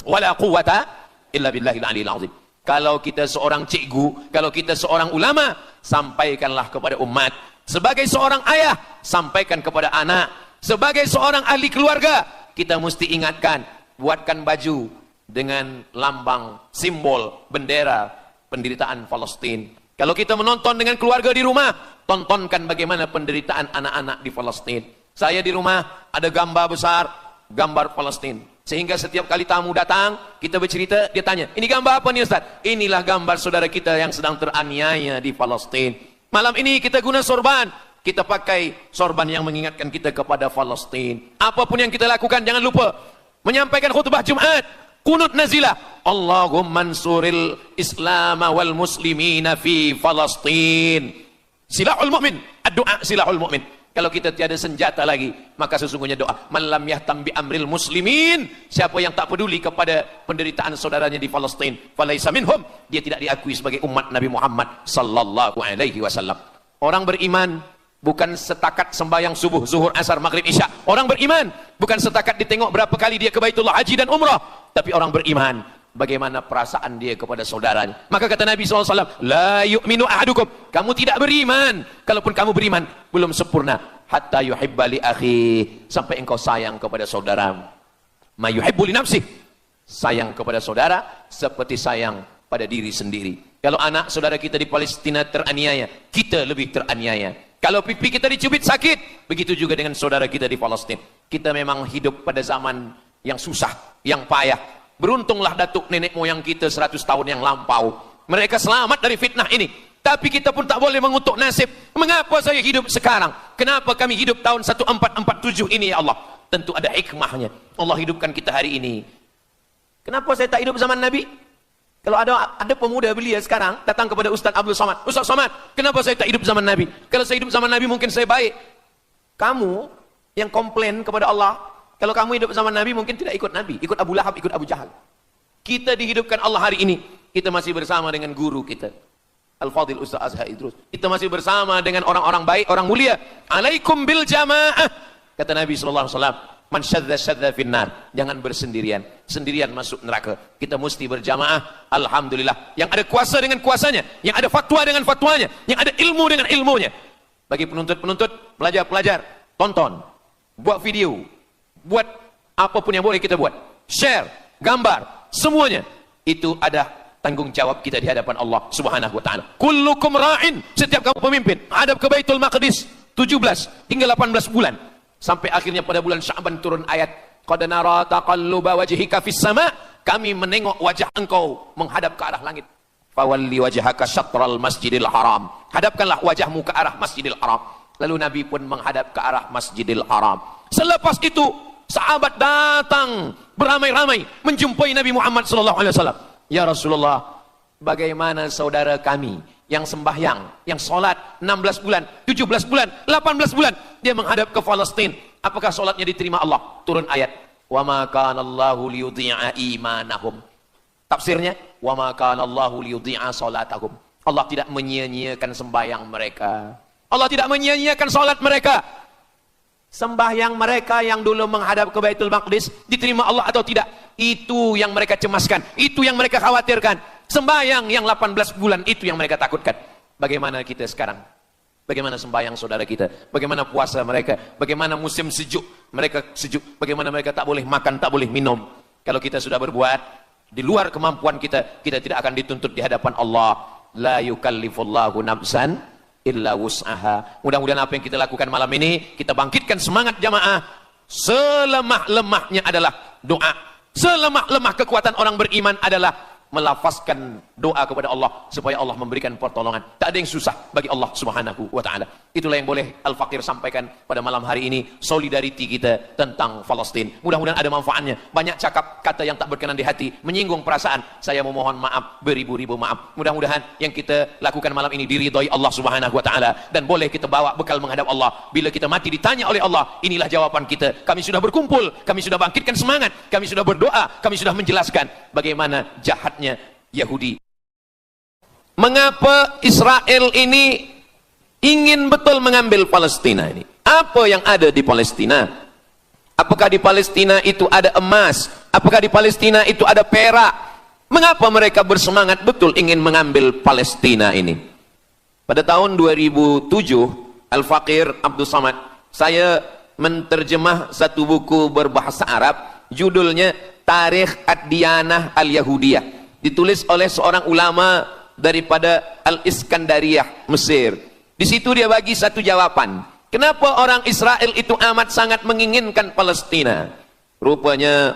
wala quwata illa billahil aliyil azim. Kalau kita seorang cikgu, kalau kita seorang ulama, sampaikanlah kepada umat. Sebagai seorang ayah, sampaikan kepada anak. Sebagai seorang ahli keluarga, kita mesti ingatkan, buatkan baju dengan lambang, simbol, bendera penderitaan Palestina. Kalau kita menonton dengan keluarga di rumah, tontonkan bagaimana penderitaan anak-anak di Palestina. Saya di rumah ada gambar besar, gambar Palestina. Sehingga setiap kali tamu datang, kita bercerita, dia tanya, ini gambar apa nih Ustaz? Inilah gambar saudara kita yang sedang teraniaya di Palestina. Malam ini kita guna sorban, kita pakai sorban yang mengingatkan kita kepada Palestina. Apapun yang kita lakukan, jangan lupa menyampaikan khutbah Jumat, kunut nazilah, Allahumma ansuril Islam wal muslimina fi Palestina. Silahul mu'min, ad-du'a silahul mu'min. Kalau kita tiada senjata lagi, maka sesungguhnya doa man lam yahtam bi amril muslimin, siapa yang tak peduli kepada penderitaan saudaranya di Palestin, falaisa minhum, dia tidak diakui sebagai umat Nabi Muhammad sallallahu alaihi wasallam. Orang beriman bukan setakat sembahyang subuh, zuhur, asar, maghrib, isya. Orang beriman bukan setakat ditengok berapa kali dia ke Baitullah haji dan umrah, tapi orang beriman bagaimana perasaan dia kepada saudaranya. Maka kata Nabi SAW, la yu'minu ahadukum, kamu tidak beriman, kalaupun kamu beriman belum sempurna, hatta yuhibba li akhi, sampai engkau sayang kepada saudaramu. Ma yuhibbu li nafsih, sayang kepada saudara seperti sayang pada diri sendiri. Kalau anak saudara kita di Palestina teraniaya, kita lebih teraniaya. Kalau pipi kita dicubit sakit, begitu juga dengan saudara kita di Palestina. Kita memang hidup pada zaman yang susah, yang payah. Beruntunglah datuk nenek moyang kita 100 tahun yang lampau, mereka selamat dari fitnah ini. Tapi kita pun tak boleh mengutuk nasib. Mengapa saya hidup sekarang? Kenapa kami hidup tahun 1447 ini ya Allah? Tentu ada hikmahnya. Allah hidupkan kita hari ini. Kenapa saya tak hidup zaman Nabi? Kalau ada pemuda belia sekarang datang kepada Ustaz Abdul Somad, Ustaz Somad, kenapa saya tak hidup zaman Nabi? Kalau saya hidup zaman Nabi mungkin saya baik. Kamu yang komplain kepada Allah, kalau kamu hidup zaman Nabi mungkin tidak ikut Nabi, ikut Abu Lahab, ikut Abu Jahal. Kita dihidupkan Allah hari ini, kita masih bersama dengan guru kita, Al-Fadhil Ustaz Azhar Idrus. Kita masih bersama dengan orang-orang baik, orang mulia. Alaikum bil jamaah. Kata Nabi SAW, man syadza syadza finnar, jangan bersendirian, sendirian masuk neraka. Kita mesti berjamaah. Alhamdulillah, yang ada kuasa dengan kuasanya, yang ada fatwa dengan fatwanya, yang ada ilmu dengan ilmunya. Bagi penuntut-penuntut, pelajar-pelajar, tonton, buat video, buat apapun yang boleh kita buat, share, gambar, semuanya itu ada tanggung jawab kita di hadapan Allah Subhanahu wa taala. Kullukum ra'in, setiap kamu pemimpin, hadap ke Baitul Maqdis 17 hingga 18 bulan. Sampai akhirnya pada bulan Sya'ban turun ayat, qad nara taqalluba wajhika fis sama', kami menengok wajah engkau menghadap ke arah langit. Fawalli wajhaka syatral masjidil haram, hadapkanlah wajahmu ke arah Masjidil Haram. Lalu Nabi pun menghadap ke arah Masjidil Haram. Selepas itu sahabat datang beramai-ramai menjumpai Nabi Muhammad SAW. Ya Rasulullah, bagaimana saudara kami yang sembahyang, yang solat 16 bulan, 17 bulan, 18 bulan, dia menghadap ke Palestina. Apakah solatnya diterima Allah? Turun ayat, wa ma kana Allahu liyudhi'a imanahum. Tafsirnya, wa ma kana Allahu liyudhi'a salatahum. Allah tidak menyia-nyiakan sembahyang mereka. Allah tidak menyia-nyiakan solat mereka. Sembahyang mereka yang dulu menghadap ke Baitul Maqdis diterima Allah atau tidak? Itu yang mereka cemaskan, itu yang mereka khawatirkan. Sembahyang yang 18 bulan itu yang mereka takutkan. Bagaimana kita sekarang? Bagaimana sembahyang saudara kita? Bagaimana puasa mereka? Bagaimana musim sejuk? Mereka sejuk. Bagaimana mereka tak boleh makan, tak boleh minum? Kalau kita sudah berbuat di luar kemampuan kita, kita tidak akan dituntut di hadapan Allah. La yukallifullahu nafsan illa wus'aha. Mudah-mudahan apa yang kita lakukan malam ini, kita bangkitkan semangat jamaah. Selemah-lemahnya adalah doa. Selemah-lemah kekuatan orang beriman adalah melafazkan doa kepada Allah supaya Allah memberikan pertolongan. Tak ada yang susah bagi Allah Subhanahu wa taala. Itulah yang boleh Al-Faqir sampaikan pada malam hari ini, solidariti kita tentang Palestina. Mudah-mudahan ada manfaatnya. Banyak cakap kata yang tak berkenan di hati, menyinggung perasaan. Saya memohon maaf, beribu-ribu maaf. Mudah-mudahan yang kita lakukan malam ini diridhai Allah Subhanahu wa taala dan boleh kita bawa bekal menghadap Allah. Bila kita mati ditanya oleh Allah, inilah jawaban kita. Kami sudah berkumpul, kami sudah bangkitkan semangat, kami sudah berdoa, kami sudah menjelaskan bagaimana jahatnya Yahudi. Mengapa Israel ini ingin betul mengambil Palestina ini? Apa yang ada di Palestina? Apakah di Palestina itu ada emas? Apakah di Palestina itu ada perak? Mengapa mereka bersemangat betul ingin mengambil Palestina ini? Pada tahun 2007, Al-Faqir Abdul Somad, saya menterjemah satu buku berbahasa Arab, judulnya Tarikh Ad-Diyanah Al-Yahudiyah. Ditulis oleh seorang ulama daripada Al-Iskandariyah, Mesir. Di situ dia bagi satu jawaban. Kenapa orang Israel itu amat sangat menginginkan Palestina? Rupanya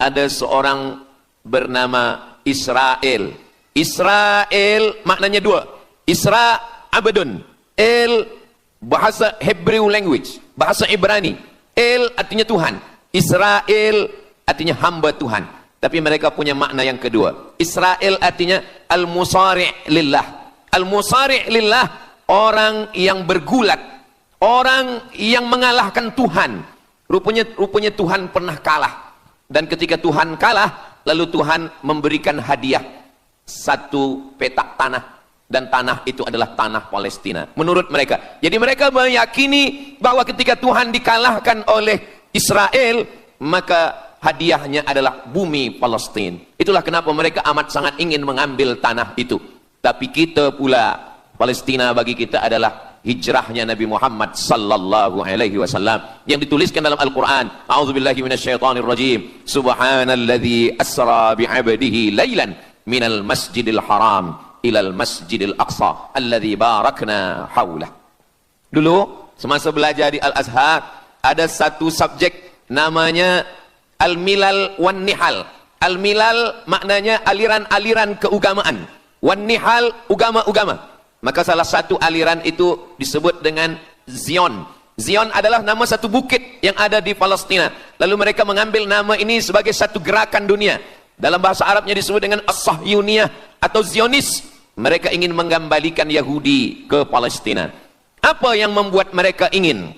ada seorang bernama Israel. Israel maknanya dua. Isra Abadun. El bahasa Hebrew language, bahasa Ibrani. El artinya Tuhan. Israel artinya hamba Tuhan. Tapi mereka punya makna yang kedua. Israel artinya al-musari' lillah. Al-musari' lillah, orang yang bergulat, Orang yang mengalahkan Tuhan. Rupanya Tuhan pernah kalah. Dan ketika Tuhan kalah, lalu Tuhan memberikan hadiah satu petak tanah. Dan tanah itu adalah tanah Palestina. Menurut mereka. Jadi mereka meyakini bahwa ketika Tuhan dikalahkan oleh Israel, maka hadiahnya adalah bumi Palestina. Itulah kenapa mereka amat sangat ingin mengambil tanah itu. Tapi kita pula, Palestina bagi kita adalah hijrahnya Nabi Muhammad sallallahu alaihi wasallam yang dituliskan dalam Al-Qur'an. A'udzubillahi minasyaitonir rajim. Subhanalladzi asra bi'abdihi lailan minal masjidil haram ilal masjidil aqsa alladzi barakna haulah. Dulu semasa belajar di Al-Azhar ada satu subjek namanya Al-Milal wan Nihal. Al-Milal maknanya aliran-aliran keagamaan. Wan Nihal agama-agama. Maka salah satu aliran itu disebut dengan Zion. Zion adalah nama satu bukit yang ada di Palestina. Lalu mereka mengambil nama ini sebagai satu gerakan dunia. Dalam bahasa Arabnya disebut dengan As-Sahyuniyah atau Zionis. Mereka ingin mengembalikan Yahudi ke Palestina. Apa yang membuat mereka ingin?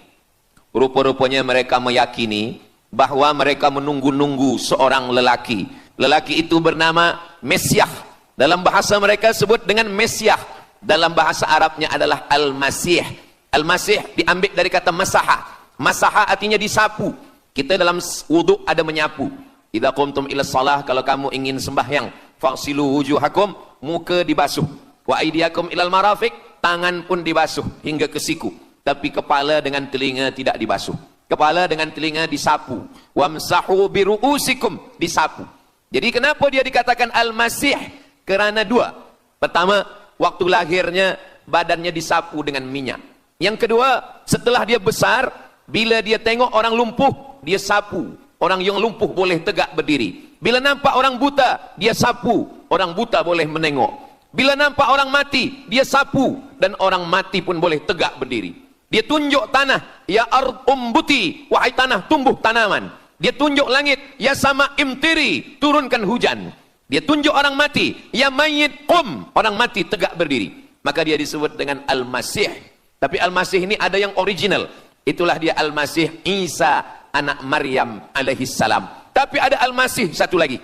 Rupa-rupanya mereka meyakini bahwa mereka menunggu-nunggu seorang lelaki. Lelaki itu bernama Mesiah. Dalam bahasa mereka sebut dengan Mesiah. Dalam bahasa Arabnya adalah Al-Masih. Al-Masih diambil dari kata masaha. Masaha artinya disapu. Kita dalam wudhu ada menyapu. Idza qumtum ila shalah, kalau kamu ingin sembahyang, faghsilu wujuhakum, muka dibasuh. Wa aydiyakum ilal marafiq, tangan pun dibasuh hingga ke siku. Tapi kepala dengan telinga tidak dibasuh. Kepala dengan telinga disapu. Wamsahu biru'usikum, disapu. Jadi kenapa dia dikatakan Al-Masih? Kerana dua. Pertama, waktu lahirnya badannya disapu dengan minyak. Yang kedua, setelah dia besar, bila dia tengok orang lumpuh, dia sapu. Orang yang lumpuh boleh tegak berdiri. Bila nampak orang buta, dia sapu. Orang buta boleh menengok. Bila nampak orang mati, dia sapu. Dan orang mati pun boleh tegak berdiri. Dia tunjuk tanah, ya ard umbuti, wahai tanah tumbuh tanaman. Dia tunjuk langit, ya sama imtiri, turunkan hujan. Dia tunjuk orang mati, ya mayyit qum, orang mati tegak berdiri. Maka dia disebut dengan Al-Masih. Tapi Al-Masih ini ada yang original. Itulah dia Al-Masih Isa anak Maryam alaihi salam. Tapi ada Al-Masih satu lagi.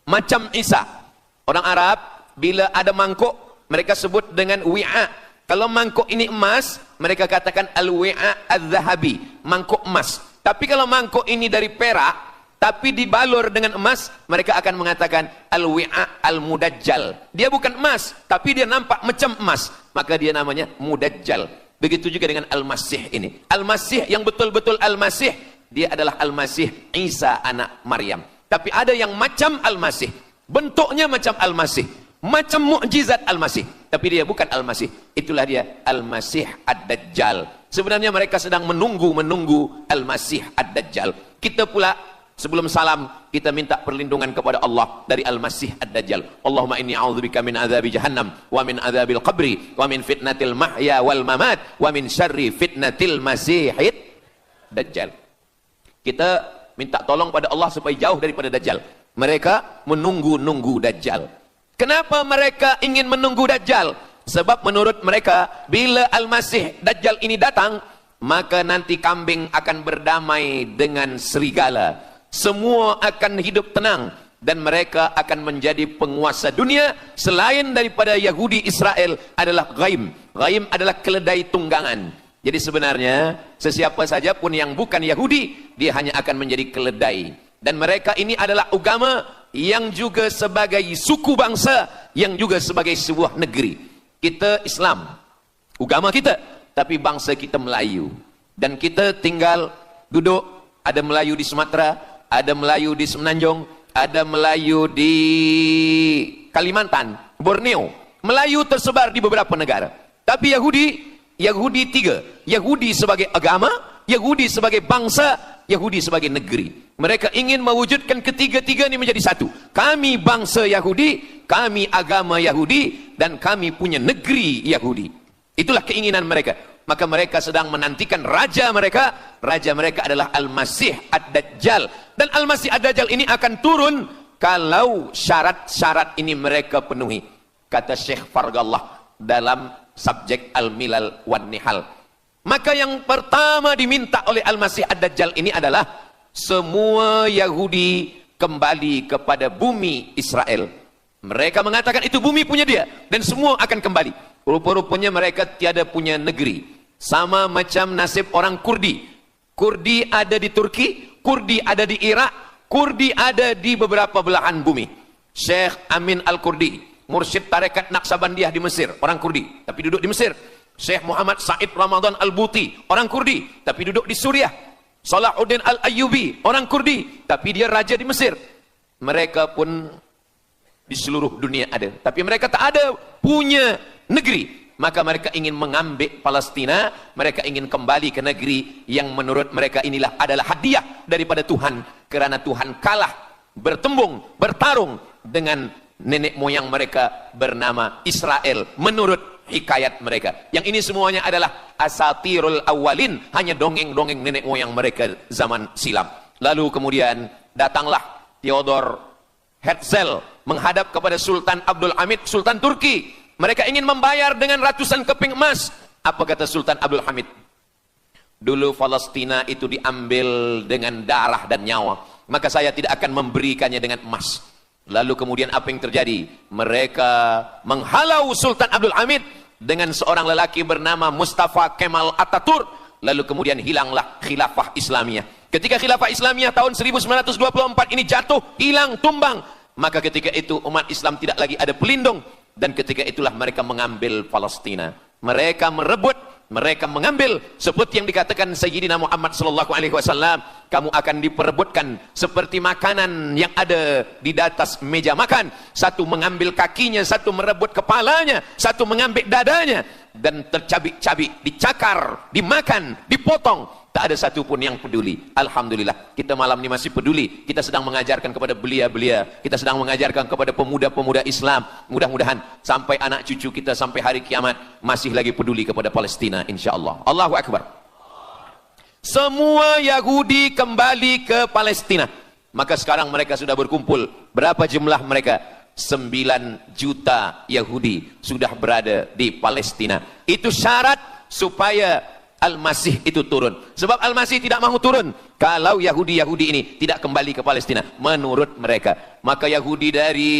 Macam Isa. Orang Arab bila ada mangkuk, mereka sebut dengan wi'a. Kalau mangkuk ini emas, mereka katakan al-wi'a al-zahabi, mangkuk emas. Tapi kalau mangkuk ini dari perak, tapi dibalur dengan emas, mereka akan mengatakan al-wi'a al-mudajjal. Dia bukan emas, tapi dia nampak macam emas, maka dia namanya mudajjal. Begitu juga dengan Al-Masih ini. Al-Masih yang betul-betul Al-Masih, dia adalah Al-Masih Isa anak Maryam. Tapi ada yang macam Al-Masih, bentuknya macam Al-Masih, macam mukjizat Al-Masih, tapi dia bukan Al-Masih. Itulah dia Al-Masih Ad-Dajjal. Sebenarnya mereka sedang menunggu Al-Masih Ad-Dajjal. Kita pula sebelum salam, kita minta perlindungan kepada Allah dari Al-Masih Ad-Dajjal. Allahumma inni a'udzubika min adzabi jahannam wa min adzabil qabri wa min fitnatil mahya wal mamat wa min syarri fitnatil masihid dajjal. Kita minta tolong pada Allah supaya jauh daripada Dajjal. Mereka menunggu-nunggu Dajjal. Kenapa mereka ingin menunggu Dajjal? Sebab menurut mereka, bila Al-Masih Dajjal ini datang, maka nanti kambing akan berdamai dengan serigala. Semua akan hidup tenang. Dan mereka akan menjadi penguasa dunia. Selain daripada Yahudi Israel adalah ghaim. Ghaim adalah keledai tunggangan. Jadi sebenarnya sesiapa saja pun yang bukan Yahudi, dia hanya akan menjadi keledai. Dan mereka ini adalah agama yang juga sebagai suku bangsa, yang juga sebagai sebuah negeri. Kita Islam, agama kita, tapi bangsa kita Melayu. Dan kita tinggal duduk, ada Melayu di Sumatera, ada Melayu di Semenanjung, ada Melayu di Kalimantan, Borneo. Melayu tersebar di beberapa negara. Tapi Yahudi tiga. Yahudi sebagai agama, Yahudi sebagai bangsa, Yahudi sebagai negeri. Mereka ingin mewujudkan ketiga-tiga ini menjadi satu. Kami bangsa Yahudi, kami agama Yahudi, dan kami punya negeri Yahudi. Itulah keinginan mereka. Maka mereka sedang menantikan raja mereka. Raja mereka adalah Al-Masih Ad-Dajjal. Dan Al-Masih Ad-Dajjal ini akan turun kalau syarat-syarat ini mereka penuhi. Kata Syekh Fargallah dalam subjek Al-Milal wan Nihal. Maka yang pertama diminta oleh Al-Masih Ad-Dajjal ini adalah semua Yahudi kembali kepada bumi Israel. Mereka mengatakan itu bumi punya dia dan semua akan kembali. Rupa-rupanya mereka tiada punya negeri. Sama macam nasib orang Kurdi. Kurdi ada di Turki, Kurdi ada di Irak, Kurdi ada di beberapa belahan bumi. Syekh Amin Al-Kurdi, mursyid tarekat Naqsabandiyah di Mesir, orang Kurdi, tapi duduk di Mesir. Syekh Muhammad Said Ramadan Al-Buti, orang Kurdi, tapi duduk di Suriah. Salahuddin Al-Ayyubi, orang Kurdi, tapi dia raja di Mesir. Mereka pun di seluruh dunia ada, tapi mereka tak ada punya negeri. Maka mereka ingin mengambil Palestina, mereka ingin kembali ke negeri yang menurut mereka inilah adalah hadiah daripada Tuhan, karena Tuhan kalah bertembung, bertarung dengan nenek moyang mereka bernama Israel menurut hikayat mereka. Yang ini semuanya adalah asatirul awalin, hanya dongeng-dongeng nenek moyang mereka zaman silam. Lalu kemudian datanglah Theodor Herzl menghadap kepada Sultan Abdul Hamid, Sultan Turki. Mereka ingin membayar dengan ratusan keping emas. Apa kata Sultan Abdul Hamid? Dulu Palestina itu diambil dengan darah dan nyawa, maka saya tidak akan memberikannya dengan emas. Lalu kemudian apa yang terjadi? Mereka menghalau Sultan Abdul Hamid dengan seorang lelaki bernama Mustafa Kemal Ataturk. Lalu kemudian hilanglah khilafah Islamiyah. Ketika khilafah Islamiyah tahun 1924 ini jatuh, hilang, tumbang, maka ketika itu umat Islam tidak lagi ada pelindung. Dan ketika itulah mereka mengambil Palestina. Mereka merebut, mereka mengambil, seperti yang dikatakan Sayyidina Muhammad sallallahu alaihi wasallam, kamu akan diperebutkan seperti makanan yang ada di atas meja makan. Satu mengambil kakinya, satu merebut kepalanya, satu mengambil dadanya, dan tercabik-cabik, dicakar, dimakan, dipotong. Tak ada satu pun yang peduli. Alhamdulillah, kita malam ini masih peduli. Kita sedang mengajarkan kepada belia-belia, kita sedang mengajarkan kepada pemuda-pemuda Islam. Mudah-mudahan sampai anak cucu kita sampai hari kiamat masih lagi peduli kepada Palestina, insyaAllah. Allahu Akbar. Semua Yahudi kembali ke Palestina. Maka sekarang mereka sudah berkumpul. Berapa jumlah mereka? 9 juta Yahudi sudah berada di Palestina. Itu syarat supaya Al-Masih itu turun. Sebab Al-Masih tidak mahu turun kalau Yahudi-Yahudi ini tidak kembali ke Palestina menurut mereka. Maka Yahudi dari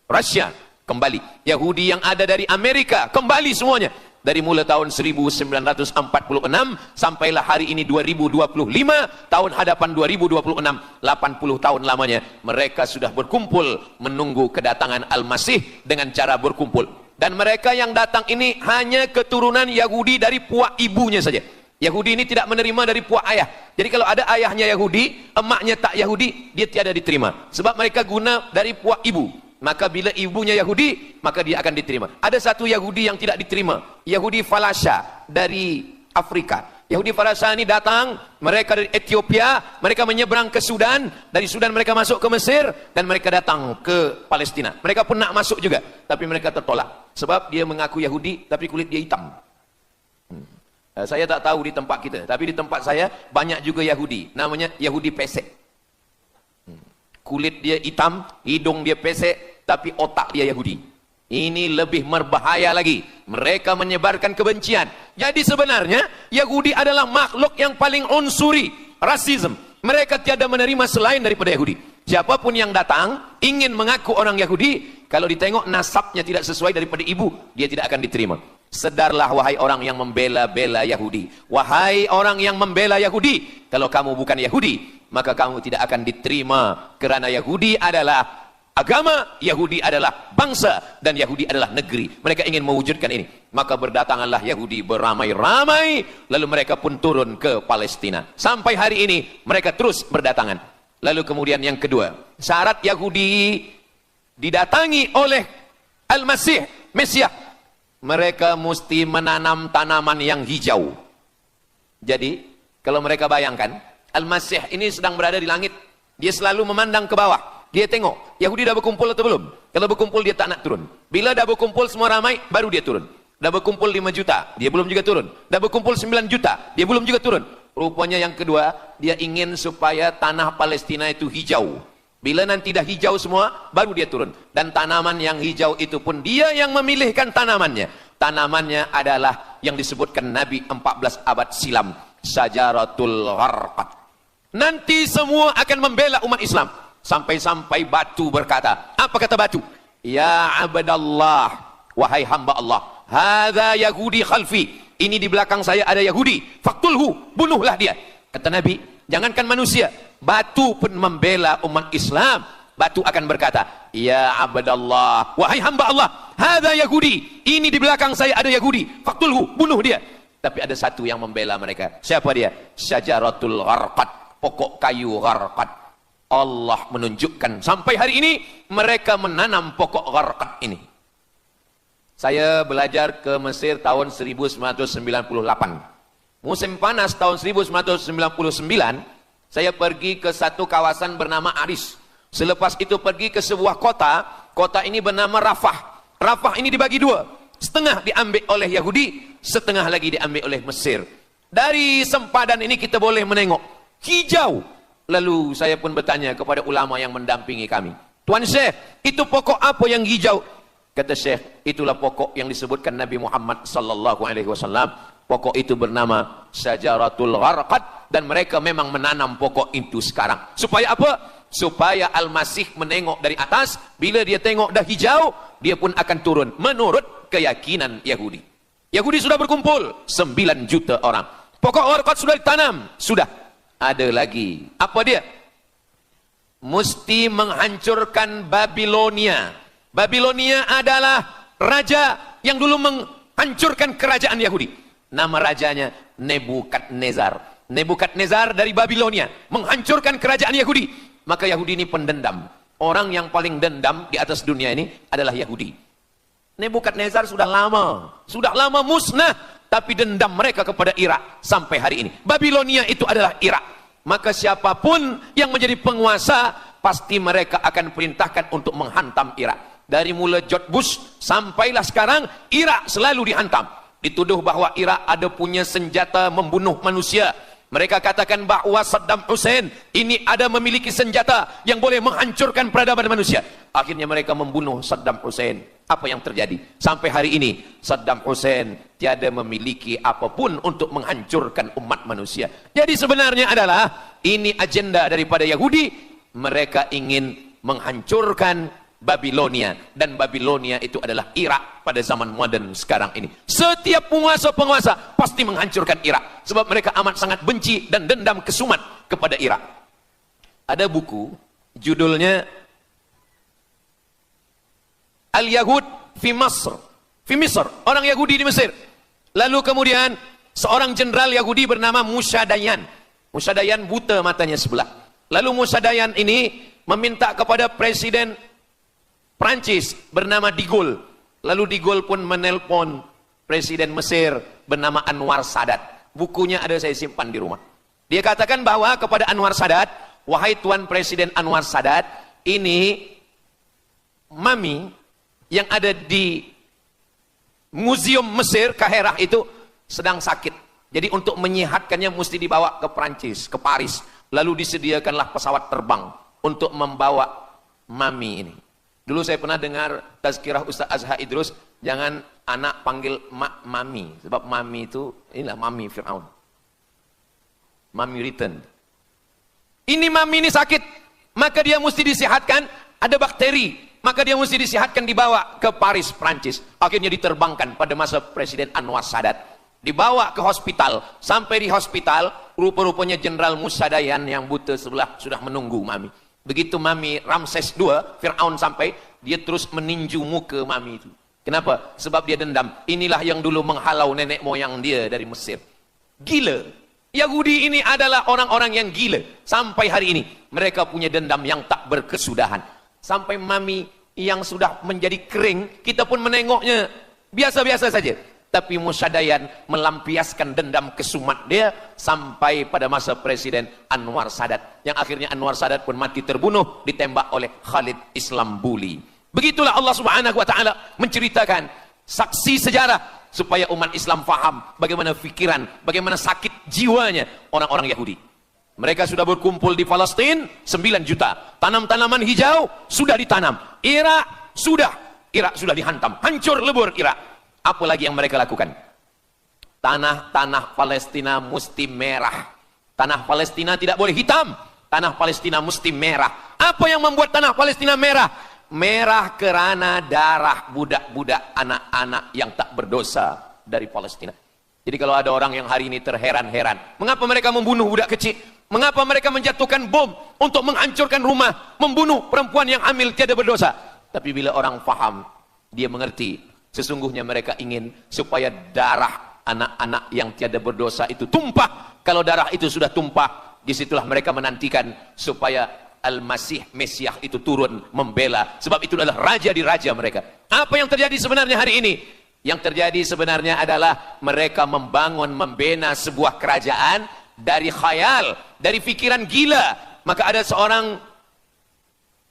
Rusia kembali, Yahudi yang ada dari Amerika kembali semuanya. Dari mulai tahun 1946 sampailah hari ini 2025, tahun hadapan 2026, 80 tahun lamanya mereka sudah berkumpul menunggu kedatangan Al-Masih dengan cara berkumpul. Dan mereka yang datang ini hanya keturunan Yahudi dari puak ibunya saja. Yahudi ini tidak menerima dari puak ayah. Jadi kalau ada ayahnya Yahudi, emaknya tak Yahudi, dia tiada diterima. Sebab mereka guna dari puak ibu. Maka bila ibunya Yahudi, maka dia akan diterima. Ada satu Yahudi yang tidak diterima. Yahudi Falasha dari Afrika. Yahudi Falasha ini datang, mereka dari Ethiopia, mereka menyeberang ke Sudan, dari Sudan mereka masuk ke Mesir, dan mereka datang ke Palestina. Mereka pun nak masuk juga, tapi mereka tertolak. Sebab dia mengaku Yahudi, tapi kulit dia hitam. Saya tak tahu di tempat kita, tapi di tempat saya banyak juga Yahudi, namanya Yahudi pesek. Kulit dia hitam, hidung dia pesek, tapi otak dia Yahudi. Ini lebih berbahaya lagi. Mereka menyebarkan kebencian. Jadi sebenarnya Yahudi adalah makhluk yang paling unsuri, rasisme. Mereka tiada menerima selain daripada Yahudi. Siapapun yang datang ingin mengaku orang Yahudi, kalau ditengok nasabnya tidak sesuai daripada ibu, dia tidak akan diterima. Sedarlah wahai orang yang membela-bela Yahudi. Wahai orang yang membela Yahudi, kalau kamu bukan Yahudi, maka kamu tidak akan diterima. Kerana Yahudi adalah agama, Yahudi adalah bangsa, dan Yahudi adalah negeri. Mereka ingin mewujudkan ini. Maka berdatanganlah Yahudi beramai-ramai, lalu mereka pun turun ke Palestina. Sampai hari ini mereka terus berdatangan. Lalu kemudian yang kedua, syarat Yahudi didatangi oleh Al-Masih, Mesias, mereka mesti menanam tanaman yang hijau. Jadi kalau mereka bayangkan, Al-Masih ini sedang berada di langit, dia selalu memandang ke bawah. Dia tengok, Yahudi dah berkumpul atau belum? Kalau berkumpul dia tak nak turun. Bila dah berkumpul semua ramai, baru dia turun. Dah berkumpul 5 juta, dia belum juga turun. Dah berkumpul 9 juta, dia belum juga turun. Rupanya yang kedua, dia ingin supaya tanah Palestina itu hijau. Bila nanti dah hijau semua, baru dia turun. Dan tanaman yang hijau itu pun dia yang memilihkan tanamannya. Tanamannya adalah yang disebutkan Nabi 14 abad silam, Syajaratul Gharqad. Nanti semua akan membela umat Islam. Sampai-sampai batu berkata, apa kata batu? Ya abdallah, wahai hamba Allah, hadza Yahudi khalfi, ini di belakang saya ada Yahudi, faktulhu, bunuhlah dia. Kata Nabi, jangankan manusia, batu pun membela umat Islam. Batu akan berkata, ya abdallah, wahai hamba Allah, hadza Yahudi, ini di belakang saya ada Yahudi, faktulhu, bunuh dia. Tapi ada satu yang membela mereka. Siapa dia? Syajaratul Gharqad, pokok kayu Gharqad. Allah menunjukkan sampai hari ini mereka menanam pokok Gharqad ini. Saya belajar ke Mesir tahun 1998. Musim panas tahun 1999, saya pergi ke satu kawasan bernama Aris. Selepas itu pergi ke sebuah kota, kota ini bernama Rafah. Rafah ini dibagi dua, setengah diambil oleh Yahudi, setengah lagi diambil oleh Mesir. Dari sempadan ini kita boleh menengok hijau. Lalu saya pun bertanya kepada ulama yang mendampingi kami, Tuan Syekh, itu pokok apa yang hijau? Kata Syekh, itulah pokok yang disebutkan Nabi Muhammad sallallahu alaihi wasallam. Pokok itu bernama Syajaratul Gharqad, dan mereka memang menanam pokok itu sekarang. Supaya apa? Supaya Al-Masih menengok dari atas, bila dia tengok dah hijau, dia pun akan turun menurut keyakinan Yahudi. Yahudi sudah berkumpul 9 juta orang. Pokok Gharqad sudah ditanam, sudah. Ada lagi. Apa dia? Mesti menghancurkan Babilonia. Babilonia adalah raja yang dulu menghancurkan kerajaan Yahudi. Nama rajanya Nebukadnezar. Nebukadnezar dari Babilonia menghancurkan kerajaan Yahudi. Maka Yahudi ini pendendam. Orang yang paling dendam di atas dunia ini adalah Yahudi. Nebukadnezar sudah lama musnah, tapi dendam mereka kepada Irak sampai hari ini. Babilonia itu adalah Irak. Maka siapapun yang menjadi penguasa, pasti mereka akan perintahkan untuk menghantam Irak. Dari mula George Bush sampailah sekarang, Irak selalu dihantam. Dituduh bahwa Irak ada punya senjata membunuh manusia. Mereka katakan bahwa Saddam Hussein ini ada memiliki senjata yang boleh menghancurkan peradaban manusia. Akhirnya mereka membunuh Saddam Hussein. Apa yang terjadi? Sampai hari ini Saddam Hussein tiada memiliki apapun untuk menghancurkan umat manusia. Jadi sebenarnya adalah ini agenda daripada Yahudi. Mereka ingin menghancurkan Babilonia, dan Babilonia itu adalah Irak pada zaman modern sekarang ini. Setiap penguasa-penguasa pasti menghancurkan Irak, sebab mereka amat sangat benci dan dendam kesumat kepada Irak. Ada buku judulnya Al-Yahud fi Masr, fi Misr, orang Yahudi di Mesir. Lalu kemudian seorang jenderal Yahudi bernama Musa Dayan. Musa Dayan buta matanya sebelah. Lalu Musa Dayan ini meminta kepada Presiden Prancis bernama De Gaulle. Lalu De Gaulle pun menelpon Presiden Mesir bernama Anwar Sadat. Bukunya ada, saya simpan di rumah. Dia katakan bahwa kepada Anwar Sadat, wahai Tuan Presiden Anwar Sadat, ini mami yang ada di Museum Mesir Kaherah itu sedang sakit. Jadi untuk menyehatkannya mesti dibawa ke Prancis, ke Paris. Lalu disediakanlah pesawat terbang untuk membawa mami ini. Dulu saya pernah dengar tazkirah Ustaz Azhar Idrus, jangan anak panggil mami, sebab mami itu, inilah mami Fir'aun. Mami return. Ini mami ini sakit, maka dia mesti disehatkan, ada bakteri, maka dia mesti disehatkan, dibawa ke Paris, Prancis. Akhirnya diterbangkan pada masa Presiden Anwar Sadat. Dibawa ke hospital, sampai di hospital, rupa-rupanya Jenderal Musa Dayan yang buta sebelah sudah menunggu mami. Begitu mami Ramses II, Fir'aun sampai, dia terus meninju muka mami itu. Kenapa? Sebab dia dendam. Inilah yang dulu menghalau nenek moyang dia dari Mesir. Gila. Yahudi ini adalah orang-orang yang gila. Sampai hari ini, mereka punya dendam yang tak berkesudahan. Sampai mami yang sudah menjadi kering, kita pun menengoknya biasa-biasa saja. Tapi Musa Dayan melampiaskan dendam kesumat dia sampai pada masa Presiden Anwar Sadat. Yang akhirnya Anwar Sadat pun mati terbunuh, ditembak oleh Khalid Islambuli. Begitulah Allah Subhanahu wa Ta'ala menceritakan saksi sejarah supaya umat Islam faham bagaimana fikiran, bagaimana sakit jiwanya orang-orang Yahudi. Mereka sudah berkumpul di Palestina 9 juta. Tanam-tanaman hijau sudah ditanam. Irak sudah dihantam, hancur lebur Irak. Apa lagi yang mereka lakukan? tanah Palestina mesti merah. Tanah Palestina tidak boleh hitam. Tanah Palestina mesti merah. Apa yang membuat tanah Palestina merah? Merah karena darah budak-budak anak-anak yang tak berdosa dari Palestina. Jadi kalau ada orang yang hari ini terheran-heran, mengapa mereka membunuh budak kecil? Mengapa mereka menjatuhkan bom untuk menghancurkan rumah, membunuh perempuan yang hamil tiada berdosa? Tapi bila orang faham, dia mengerti, sesungguhnya mereka ingin supaya darah anak-anak yang tiada berdosa itu tumpah. Kalau darah itu sudah tumpah, disitulah mereka menantikan supaya Al-Masih, Mesiah itu turun membela. Sebab itu adalah raja di raja mereka. Apa yang terjadi sebenarnya hari ini? Yang terjadi sebenarnya adalah mereka membangun, membina sebuah kerajaan dari khayal, dari pikiran gila. Maka ada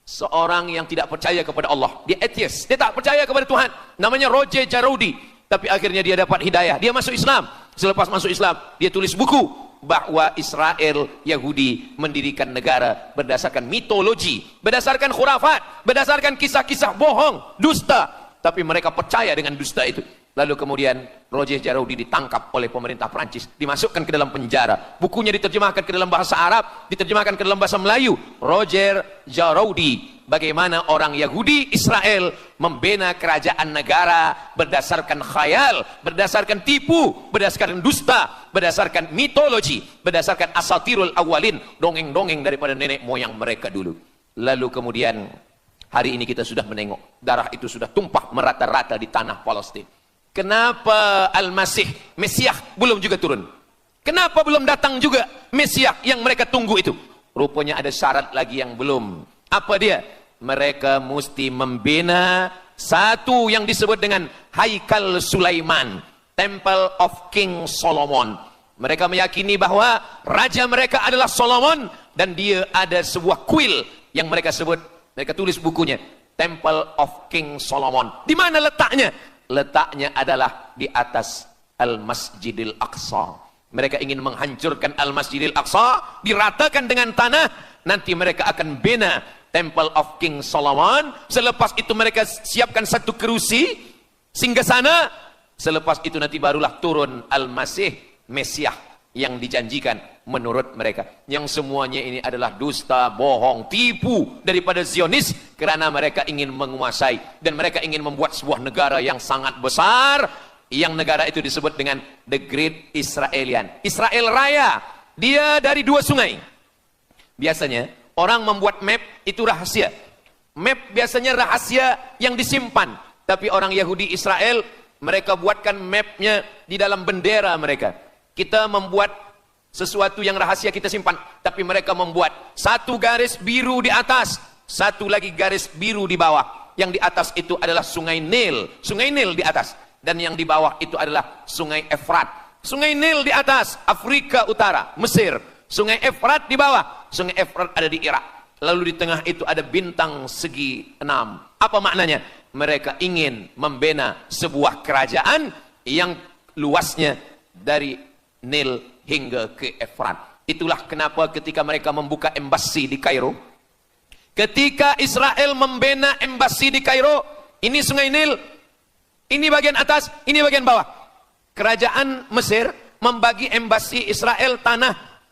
seorang yang tidak percaya kepada Allah. Dia atheist, dia tak percaya kepada Tuhan. Namanya Roger Jaroudi. Tapi akhirnya dia dapat hidayah. Dia masuk Islam. Selepas masuk Islam, dia tulis buku bahwa Israel, Yahudi mendirikan negara berdasarkan mitologi, berdasarkan khurafat, berdasarkan kisah-kisah bohong, dusta. Tapi mereka percaya dengan dusta itu. Lalu kemudian Roger Jaroudi ditangkap oleh pemerintah Prancis, dimasukkan ke dalam penjara. Bukunya diterjemahkan ke dalam bahasa Arab, diterjemahkan ke dalam bahasa Melayu. Roger Jaroudi, bagaimana orang Yahudi Israel membina kerajaan negara berdasarkan khayal, berdasarkan tipu, berdasarkan dusta, berdasarkan mitologi, berdasarkan asatirul awalin, dongeng-dongeng daripada nenek moyang mereka dulu. Lalu kemudian hari ini kita sudah menengok, darah itu sudah tumpah merata-rata di tanah Palestina. Kenapa Al-Masih, Mesiah belum juga turun? Kenapa belum datang juga Mesiah yang mereka tunggu itu? Rupanya ada syarat lagi yang belum. Apa dia? Mereka mesti membina satu yang disebut dengan Haikal Sulaiman, Temple of King Solomon. Mereka meyakini bahwa raja mereka adalah Solomon, dan dia ada sebuah kuil yang mereka sebut, mereka tulis bukunya, Temple of King Solomon. Di mana letaknya? Letaknya adalah di atas Al-Masjidil Aqsa. Mereka ingin menghancurkan Al-Masjidil Aqsa, diratakan dengan tanah. Nanti mereka akan bina Temple of King Solomon. Selepas itu mereka siapkan satu kerusi singgasana. Selepas itu nanti barulah turun Al-Masih, Mesiah yang dijanjikan menurut mereka. Yang semuanya ini adalah dusta, bohong, tipu daripada Zionis, karena mereka ingin menguasai dan mereka ingin membuat sebuah negara yang sangat besar, yang negara itu disebut dengan The Great Israelian, Israel Raya. Dia dari dua sungai. Biasanya orang membuat map itu rahasia. Map biasanya rahasia yang disimpan. Tapi orang Yahudi Israel, mereka buatkan mapnya di dalam bendera mereka. Kita membuat sesuatu yang rahasia kita simpan, tapi mereka membuat satu garis biru di atas, satu lagi garis biru di bawah. Yang di atas itu adalah sungai Nil di atas, dan yang di bawah itu adalah sungai Efrat. Sungai Nil di atas, Afrika Utara, Mesir. Sungai Efrat di bawah, sungai Efrat ada di Irak. Lalu di tengah itu ada bintang segi 6. Apa maknanya? Mereka ingin membina sebuah kerajaan yang luasnya dari Nil hingga ke Efrat. Itulah kenapa ketika mereka membuka embasi di Kairo, ketika Israel membina embasi di Kairo, ini sungai Nil, ini bagian atas, ini bagian bawah. Kerajaan Mesir membagi embasi Israel tanah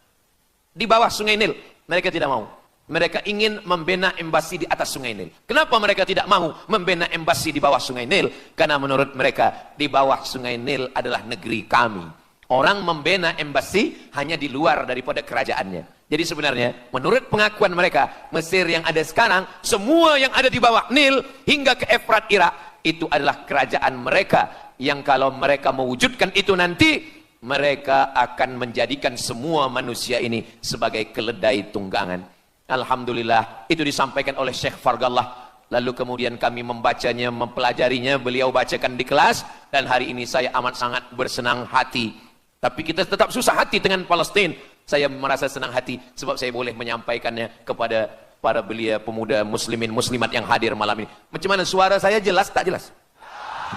di bawah sungai Nil. Mereka tidak mau. Mereka ingin membina embasi di atas sungai Nil. Kenapa mereka tidak mau membina embasi di bawah sungai Nil? Karena menurut mereka di bawah sungai Nil adalah negeri kami. Orang membina embasi hanya di luar daripada kerajaannya. Jadi sebenarnya menurut pengakuan mereka, Mesir yang ada sekarang, semua yang ada di bawah Nil hingga ke Efrat Irak, itu adalah kerajaan mereka. Yang kalau mereka mewujudkan itu nanti, mereka akan menjadikan semua manusia ini sebagai keledai tunggangan. Alhamdulillah, itu disampaikan oleh Syekh Fargallah. Lalu kemudian kami membacanya, mempelajarinya, beliau bacakan di kelas, dan hari ini saya amat sangat bersenang hati. Tapi kita tetap susah hati dengan Palestina. Saya merasa senang hati sebab saya boleh menyampaikannya kepada para belia pemuda muslimin muslimat yang hadir malam ini. Macam mana suara saya, jelas tak jelas?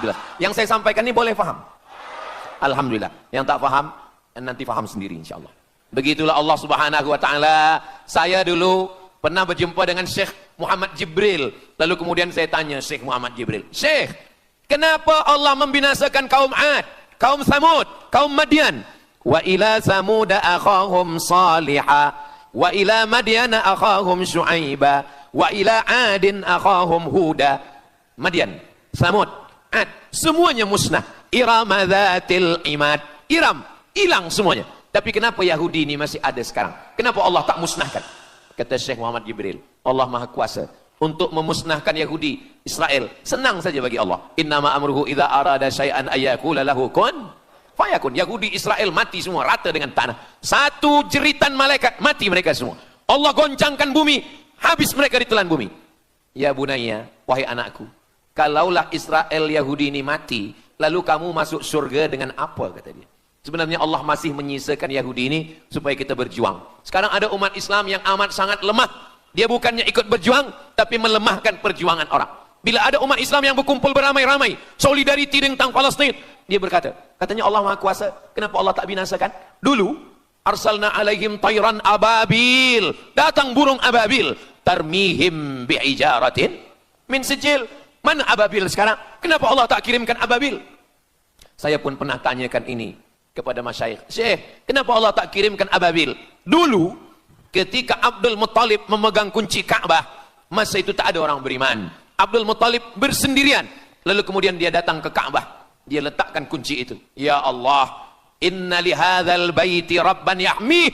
Jelas. Yang saya sampaikan ini boleh faham? Alhamdulillah. Yang tak faham nanti faham sendiri insyaallah. Begitulah Allah Subhanahu wa taala. Saya dulu pernah berjumpa dengan Syekh Muhammad Jibril. Lalu kemudian saya tanya Syekh Muhammad Jibril, "Syekh, kenapa Allah membinasakan kaum Ad, kaum Samud, kaum Madian. Wa ila Samuda akhahum Salihah, wa ila Madyana akhahum Syuaiba, wa ila Adin akhahum Huda. Madian, Samud, Ad, semuanya musnah. Iram dzatil imad. Iram, hilang semuanya. Tapi kenapa Yahudi ini masih ada sekarang? Kenapa Allah tak musnahkan? Kata Syekh Muhammad Jibril, Allah Maha Kuasa untuk memusnahkan Yahudi, Israel. Senang saja bagi Allah. Innama amruhu idza arada syai'an ayyakula lahu kun fayakun. Yahudi Israel mati semua rata dengan tanah. Satu jeritan malaikat mati mereka semua. Allah goncangkan bumi, habis mereka ditelan bumi. Ya bunayya, wahai anakku, kalaulah Israel Yahudi ini mati, lalu kamu masuk surga dengan apa, kata dia. Sebenarnya Allah masih menyisakan Yahudi ini supaya kita berjuang. Sekarang ada umat Islam yang amat sangat lemah. Dia bukannya ikut berjuang, tapi melemahkan perjuangan orang. Bila ada umat Islam yang berkumpul beramai-ramai, solidariti tentang Palestin, dia berkata, katanya Allah Maha Kuasa, kenapa Allah tak binasakan? Dulu, arsalna alaihim tayran ababil, datang burung ababil, tarmihim bi'ijaratin min sijil. Mana ababil sekarang? Kenapa Allah tak kirimkan ababil? Saya pun pernah tanyakan ini kepada masyayikh. Syekh, kenapa Allah tak kirimkan ababil? Dulu, ketika Abdul Muttalib memegang kunci Ka'bah, masa itu tak ada orang beriman. Abdul Muttalib bersendirian. Lalu kemudian dia datang ke Ka'bah. Dia letakkan kunci itu. Ya Allah, inna lihadzal baiti rabban yahmih.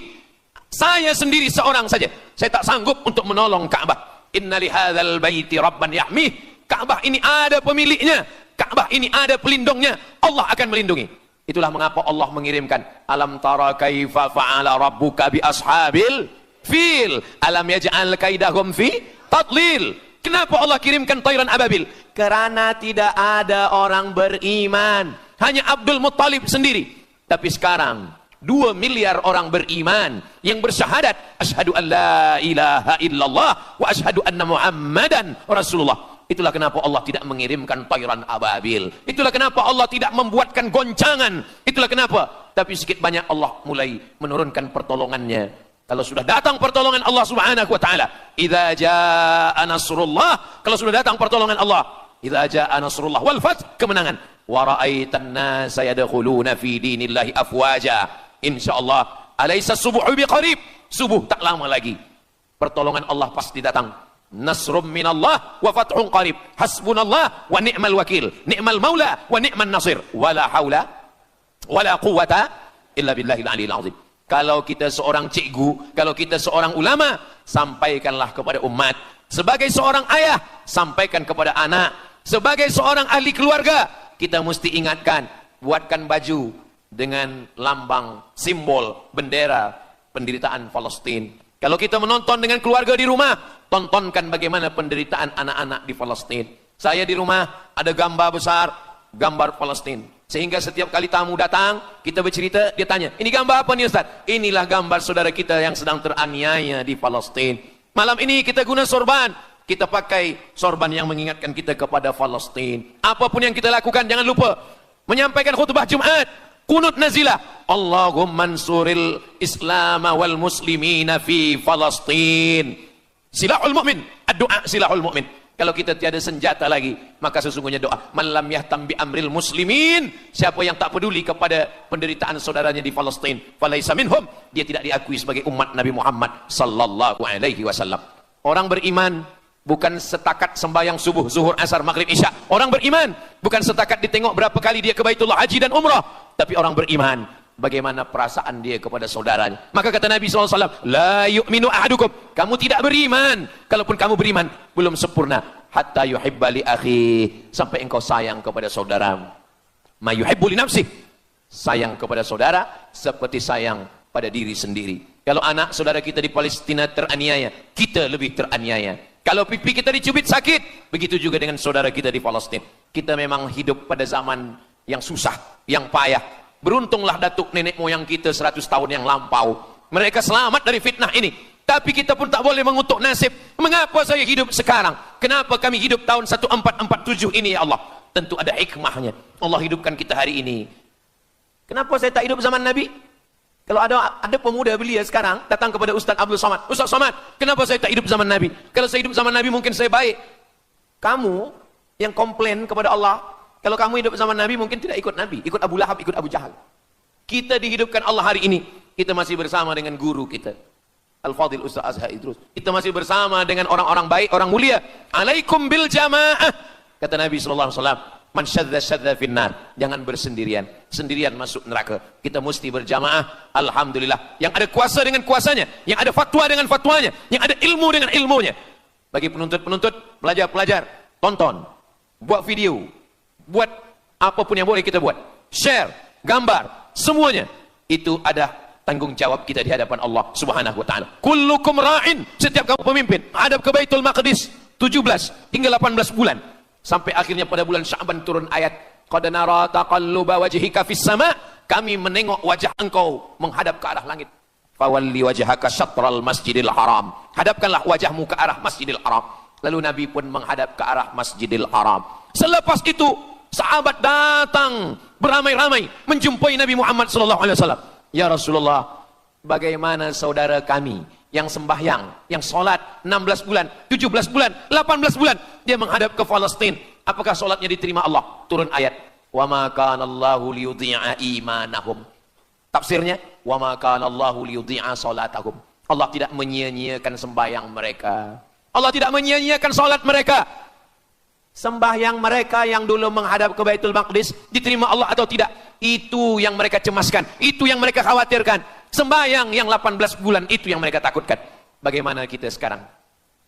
Saya sendiri seorang saja. Saya tak sanggup untuk menolong Ka'bah. Inna lihadzal baiti rabban yahmih. Ka'bah ini ada pemiliknya. Ka'bah ini ada pelindungnya. Allah akan melindungi. Itulah mengapa Allah mengirimkan alam tara kaifa fa'ala rabbuka bi ashabil fil alam yaj'al kaidahum fi tadlil. Kenapa Allah kirimkan tayran ababil? Karena tidak ada orang beriman, hanya Abdul Muttalib sendiri. Tapi sekarang 2 miliar orang beriman yang bersyahadat asyhadu an la ilaha illallah wa asyhadu anna muhammadan rasulullah. Itulah kenapa Allah tidak mengirimkan tayran ababil. Itulah kenapa Allah tidak membuatkan goncangan. Itulah kenapa. Tapi sedikit banyak Allah mulai menurunkan pertolongannya. Kalau sudah datang pertolongan Allah subhanahu wa ta'ala. Idza jaa nasrullah. Kalau sudah datang pertolongan Allah. Idza jaa nasrullah wal fath, kemenangan. Wa ra'aitan nasa yadkhuluna fi dinillahi afwaja. Insyaallah. Alaysa subuhu biqarib. Subuh tak lama lagi. Pertolongan Allah pasti datang. Nasrum minallah wa fathun qarib. Hasbunallah wa ni'mal wakil. Ni'mal maula wa ni'man nasir. Wala haula wala quwata illa billahil aliyil azim. Kalau kita seorang cikgu, kalau kita seorang ulama, sampaikanlah kepada umat. Sebagai seorang ayah, sampaikan kepada anak. Sebagai seorang ahli keluarga, kita mesti ingatkan, buatkan baju dengan lambang, simbol, bendera penderitaan Palestin. Kalau kita menonton dengan keluarga di rumah, tontonkan bagaimana penderitaan anak-anak di Palestin. Saya di rumah ada gambar besar, gambar Palestin. Sehingga setiap kali tamu datang, kita bercerita, dia tanya, ini gambar apa nih Ustaz? Inilah gambar saudara kita yang sedang teraniaya di Palestin. Malam ini kita guna sorban. Kita pakai sorban yang mengingatkan kita kepada Palestin. Apapun yang kita lakukan, jangan lupa menyampaikan khutbah Jumat. Qunut nazilah. Allahumma ansuril Islam wal muslimina fi Palestin. Silahul mu'min. Doa silahul mu'min. Kalau kita tiada senjata lagi, maka sesungguhnya doa. Man lam yahtam bi amril muslimin. Siapa yang tak peduli kepada penderitaan saudaranya di Palestin, falaisa minhum. Dia tidak diakui sebagai umat Nabi Muhammad sallallahu alaihi wasallam. Orang beriman bukan setakat sembahyang subuh, zuhur, asar, maghrib, isya. Orang beriman bukan setakat ditengok berapa kali dia ke Baitullah haji dan umrah. Tapi orang beriman, bagaimana perasaan dia kepada saudaranya. Maka kata Nabi SAW, la yu'minu ahadukum. Kamu tidak beriman. Kalaupun kamu beriman, belum sempurna. Hatta yuhibba li akhi. Sampai engkau sayang kepada saudaramu. Ma yuhibbu li nafsih. Sayang kepada saudara, seperti sayang pada diri sendiri. Kalau anak saudara kita di Palestina teraniaya, kita lebih teraniaya. Kalau pipi kita dicubit sakit, begitu juga dengan saudara kita di Palestina. Kita memang hidup pada zaman yang susah, yang payah. Beruntunglah datuk nenek moyang kita 100 tahun yang lampau. Mereka selamat dari fitnah ini. Tapi kita pun tak boleh mengutuk nasib. Mengapa saya hidup sekarang? Kenapa kami hidup tahun 1447 ini ya Allah? Tentu ada hikmahnya. Allah hidupkan kita hari ini. Kenapa saya tak hidup zaman Nabi? Kalau ada pemuda belia sekarang datang kepada Ustaz Abdul Somad. Ustaz Somad, kenapa saya tak hidup zaman Nabi? Kalau saya hidup zaman Nabi mungkin saya baik. Kamu yang komplain kepada Allah, Kalau kamu hidup sama Nabi mungkin tidak ikut Nabi, ikut Abu Lahab, ikut Abu Jahal. Kita dihidupkan Allah hari ini, kita masih bersama dengan guru kita, Al-Fadhil Ustaz Azhar Idrus. Kita masih bersama dengan orang-orang baik, orang mulia. Alaikum bil jamaah. Kata Nabi SAW, man syadza syadza finnar. Jangan bersendirian, sendirian masuk neraka. Kita mesti berjamaah. Alhamdulillah, yang ada kuasa dengan kuasanya, yang ada fatwa dengan fatwanya, yang ada ilmu dengan ilmunya. Bagi penuntut-penuntut, pelajar-pelajar, tonton, buat video, buat apapun yang boleh kita buat, share, gambar, semuanya itu ada tanggung jawab kita di hadapan Allah Subhanahu wa taala. Kullukum ra'in, setiap kamu pemimpin, hadap ke Baitul Maqdis 17 hingga 18 bulan. Sampai akhirnya pada bulan Sya'ban turun ayat, qad nara taqalluba wajhika fis sama', kami menengok wajah engkau menghadap ke arah langit. Fawalli wajhaka syatral masjidil haram, hadapkanlah wajahmu ke arah Masjidil Haram. Lalu Nabi pun menghadap ke arah Masjidil Haram. Selepas itu sahabat datang beramai-ramai menjumpai Nabi Muhammad SAW. Ya Rasulullah, bagaimana saudara kami yang sembahyang, yang sholat 16 bulan, 17 bulan, 18 bulan, dia menghadap ke Palestina. Apakah sholatnya diterima Allah? Turun ayat, wa ma kana Allahu liyudhi'a imanahum. Tafsirnya, wa ma kana Allahu liyudhi'a salatahum. Allah tidak menyia-nyiakan sembahyang mereka. Allah tidak menyia-nyiakan salat mereka. Sembahyang mereka yang dulu menghadap ke Baitul Maqdis diterima Allah atau tidak? Itu yang mereka cemaskan, itu yang mereka khawatirkan. Sembahyang yang 18 bulan itu yang mereka takutkan. Bagaimana kita sekarang?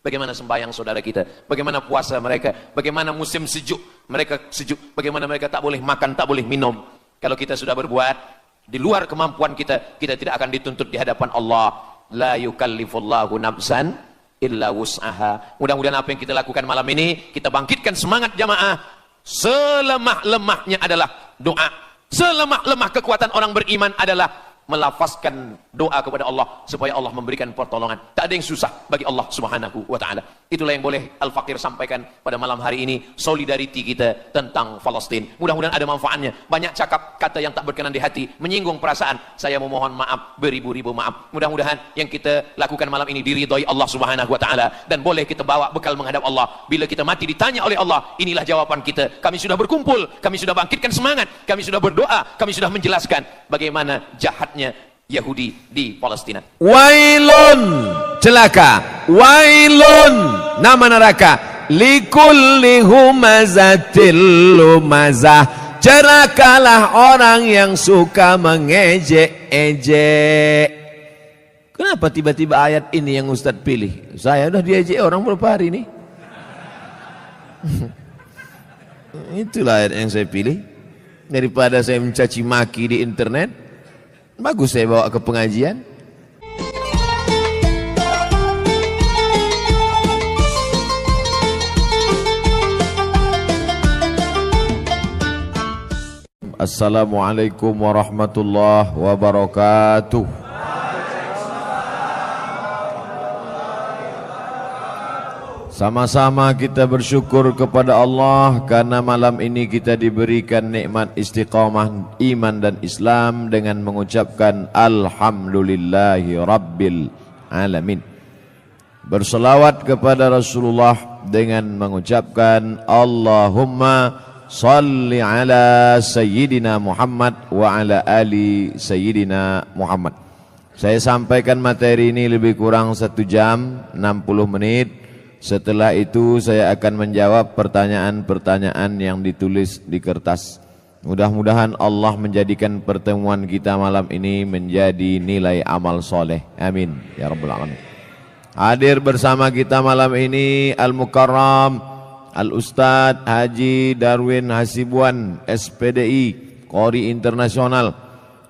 Bagaimana sembahyang saudara kita? Bagaimana puasa mereka? Bagaimana musim sejuk? Mereka sejuk. Bagaimana mereka tak boleh makan, tak boleh minum? Kalau kita sudah berbuat di luar kemampuan kita, kita tidak akan dituntut di hadapan Allah. La yukallifullahu nafsan illa wus'aha. Mudah-mudahan apa yang kita lakukan malam ini, kita bangkitkan semangat jamaah. Selemah-lemahnya adalah doa. Selemah-lemah kekuatan orang beriman adalah melafazkan doa kepada Allah supaya Allah memberikan pertolongan. Tak ada yang susah bagi Allah Subhanahu wa taala. Itulah yang boleh Al-Fakir sampaikan pada malam hari ini, solidariti kita tentang Palestina. Mudah-mudahan ada manfaatnya. Banyak cakap kata yang tak berkenan di hati, menyinggung perasaan. Saya memohon maaf, beribu-ribu maaf. Mudah-mudahan yang kita lakukan malam ini diridhoi Allah Subhanahu wa taala dan boleh kita bawa bekal menghadap Allah. Bila kita mati ditanya oleh Allah, inilah jawaban kita. Kami sudah berkumpul, kami sudah bangkitkan semangat, kami sudah berdoa, kami sudah menjelaskan bagaimana jahatnya Yahudi di Palestina. Wailun, celaka. Wailun, nama neraka. Likulli humazatil lumazah. Celakalah orang yang suka mengejek-ejek. Kenapa tiba-tiba ayat ini yang Ustadz pilih? Saya udah diejek orang berapa hari ini. Itulah ayat yang saya pilih. Daripada saya mencaci maki di internet, bagus saya bawa ke pengajian. Assalamualaikum warahmatullahi wabarakatuh. Sama-sama kita bersyukur kepada Allah karena malam ini kita diberikan nikmat istiqamah iman dan Islam dengan mengucapkan Alhamdulillahi Rabbil Alamin. Berselawat kepada Rasulullah dengan mengucapkan Allahumma salli ala Sayyidina Muhammad wa ala ali Sayyidina Muhammad. Saya sampaikan materi ini lebih kurang 1 jam 60 menit. Setelah itu saya akan menjawab pertanyaan-pertanyaan yang ditulis di kertas. Mudah-mudahan Allah menjadikan pertemuan kita malam ini menjadi nilai amal soleh. Amin ya rabbal alamin. Hadir bersama kita malam ini Al-Mukarram Al-Ustadz Haji Darwin Hasibuan SPDI Qori Internasional.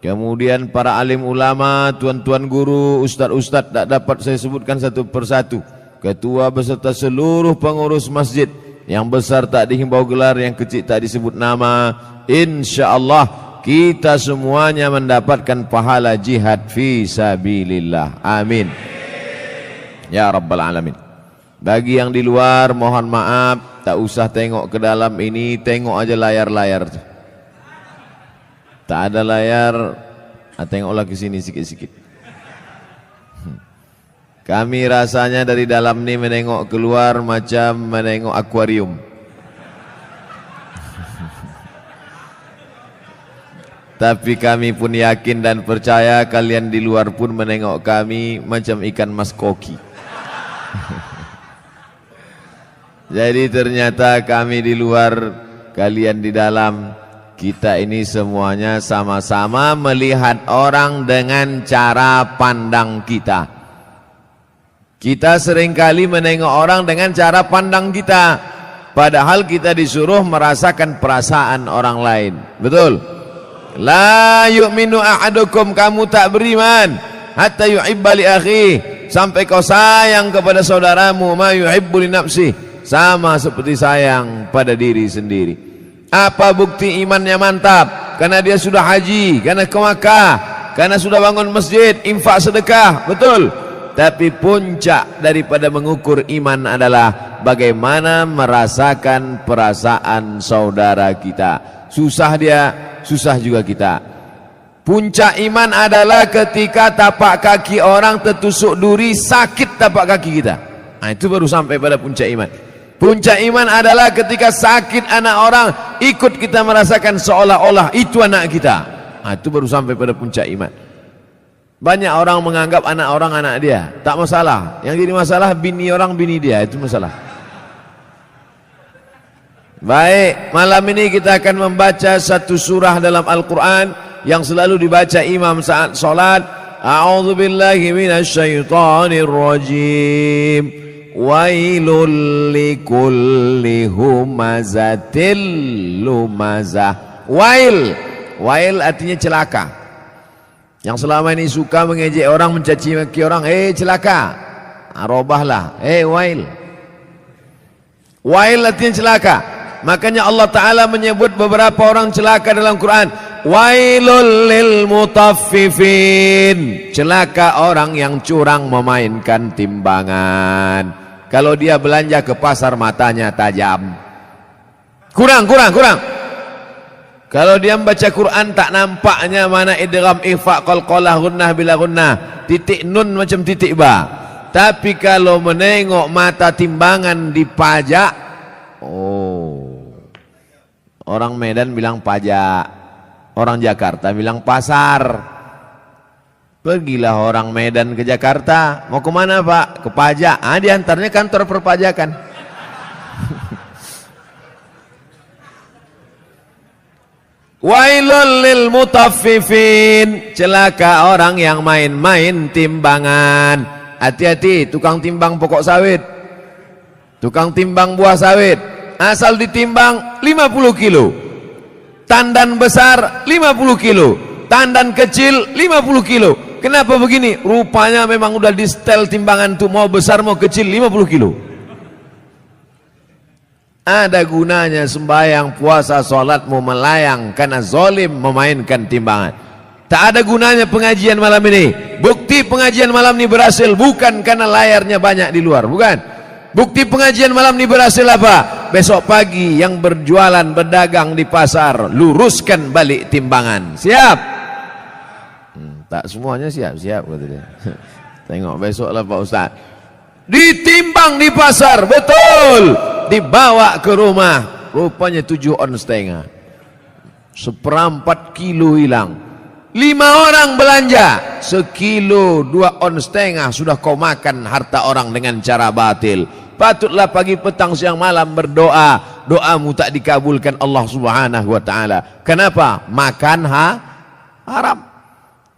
Kemudian para alim ulama, tuan-tuan guru, ustadz-ustadz, tak dapat saya sebutkan satu persatu. Ketua beserta seluruh pengurus masjid, yang besar tak dihimbau gelar, yang kecil tak disebut nama. InsyaAllah kita semuanya mendapatkan pahala jihad fi sabilillah. Amin ya rabbal alamin. Bagi yang di luar mohon maaf, tak usah tengok ke dalam ini, tengok aja layar-layar. Tak ada layar, tengoklah ke sini sikit-sikit. Kami rasanya dari dalam ini menengok keluar macam menengok akuarium. Tapi kami pun yakin dan percaya kalian di luar pun menengok kami macam ikan mas koki. Jadi ternyata kami di luar, kalian di dalam. Kita ini semuanya sama-sama melihat orang dengan cara pandang kita. Kita seringkali menengok orang dengan cara pandang kita, padahal kita disuruh merasakan perasaan orang lain. Betul? La yu'minu ahadukum, kamu tak beriman hatta yuhibba li akhi, sampai kau sayang kepada saudaramu ma yuhibbu li nafsi, sama seperti sayang pada diri sendiri. Apa bukti imannya mantap? Karena dia sudah haji, karena ke Makkah, karena sudah bangun masjid, infak sedekah, betul. Tapi puncak daripada mengukur iman adalah bagaimana merasakan perasaan saudara kita. Susah dia, susah juga kita. Puncak iman adalah ketika tapak kaki orang tertusuk duri, sakit tapak kaki kita. Nah, itu baru sampai pada puncak iman. Puncak iman adalah ketika sakit anak orang, ikut kita merasakan seolah-olah itu anak kita. Nah, itu baru sampai pada puncak iman. Banyak orang menganggap anak orang anak dia, tak masalah. Yang jadi masalah bini orang bini dia, itu masalah. Baik, malam ini kita akan membaca satu surah dalam Al-Quran yang selalu dibaca imam saat solat. A'udzubillahi minasyaitonir rajim. Wailul likulli humazatil lumazah. Wail artinya celaka. Yang selama ini suka mengejek orang, mencaci maki orang, celaka, robahlah, wail. Wail artinya celaka. Makanya Allah Ta'ala menyebut beberapa orang celaka dalam Quran. Wailul lil mutaffifin, celaka orang yang curang memainkan timbangan. Kalau dia belanja ke pasar matanya tajam, kurang. Kalau dia membaca Quran tak nampaknya mana idgham, ikhfa, qalqalah, gunnah bila gunnah, titik nun macam titik ba. Tapi kalau menengok mata timbangan dipajak, orang Medan bilang pajak, orang Jakarta bilang pasar. Pergilah orang Medan ke Jakarta, mau kemana Pak? Ke pajak. Diantaranya kantor perpajakan. Wailul lil mutaffifin, celaka orang yang main-main timbangan. Hati-hati tukang timbang pokok sawit, tukang timbang buah sawit. Asal ditimbang 50 kilo, tandan besar 50 kilo, tandan kecil 50 kilo. Kenapa begini? Rupanya memang udah di setel timbangan tuh, mau besar mau kecil 50 kilo. Ada gunanya sembahyang, puasa, sholatmu melayang karena zalim memainkan timbangan. Tak ada gunanya pengajian malam ini. Bukti pengajian malam ini berhasil bukan karena layarnya banyak di luar, bukan. Bukti pengajian malam ini berhasil apa? Besok pagi yang berjualan berdagang di pasar, luruskan balik timbangan. Siap? Tak semuanya siap kata dia. Tengok besoklah Pak Ustaz. Ditimbang di pasar, betul. Dibawa ke rumah, rupanya 7,5 on. 1/4 kilo hilang. 5 orang belanja, 1,5 kilo 2,5 on sudah kau makan harta orang dengan cara batil. Patutlah pagi petang siang malam berdoa, doamu tak dikabulkan Allah Subhanahu wa taala. Kenapa? Makan haram.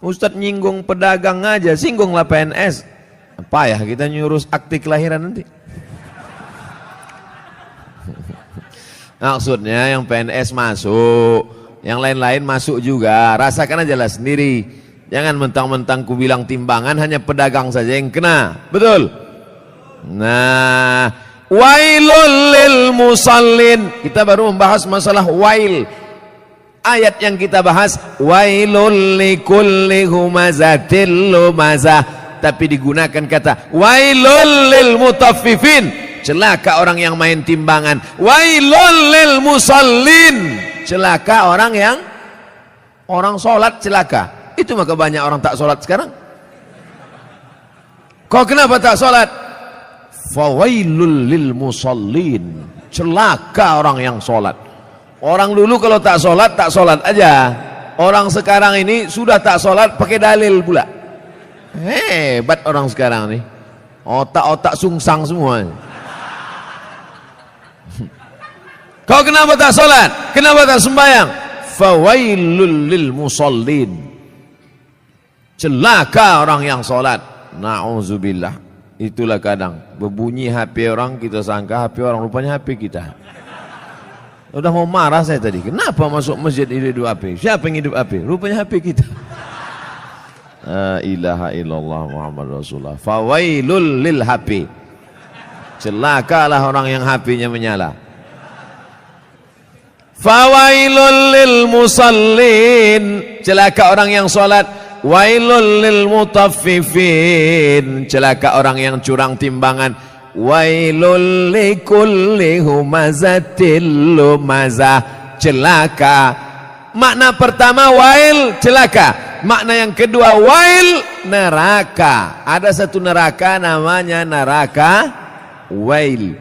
Ustaz nyinggung pedagang aja, singgunglah PNS. Payah kita nyurus akte kelahiran nanti. Maksudnya yang PNS masuk, yang lain-lain masuk juga. Rasakan aja lah sendiri. Jangan mentang-mentang ku bilang timbangan hanya pedagang saja yang kena. Betul? Nah, wailul lil musallin. Kita baru membahas masalah wail. Ayat yang kita bahas wailul likulli humazatil lumazah, tapi digunakan kata wailul lil mutaffifin, celaka orang yang main timbangan. Wailul lil musallin, celaka orang yang sholat celaka. Itu maka banyak orang tak sholat sekarang. Kau kenapa tak sholat? Fawailul lil musallin, celaka orang yang sholat. Orang dulu kalau tak sholat aja. Orang sekarang ini sudah tak sholat pakai dalil pula. Hebat orang sekarang nih. Otak-otak sungsang semua. Kau kenapa tak sholat? Kenapa tak sembahyang? Fawailul lil musallin. Celaka orang yang sholat. Na'udzubillah. Itulah kadang berbunyi HP orang, kita sangka HP orang, rupanya HP kita. Udah mau marah saya tadi. Kenapa masuk masjid hidup HP? Siapa yang hidup HP? Rupanya HP kita. La ilaha illallah Muhammad Rasulullah. Fawailul lil HP. Celakalah orang yang HP-nya menyala. Fawailul lil musallin. Celaka orang yang salat. Wailul lil mutaffifin. Celaka orang yang curang timbangan. Wailul likulli humazatil lumazah. Celaka. Makna pertama wail, celaka. Makna yang kedua wail, neraka. Ada satu neraka namanya neraka wail.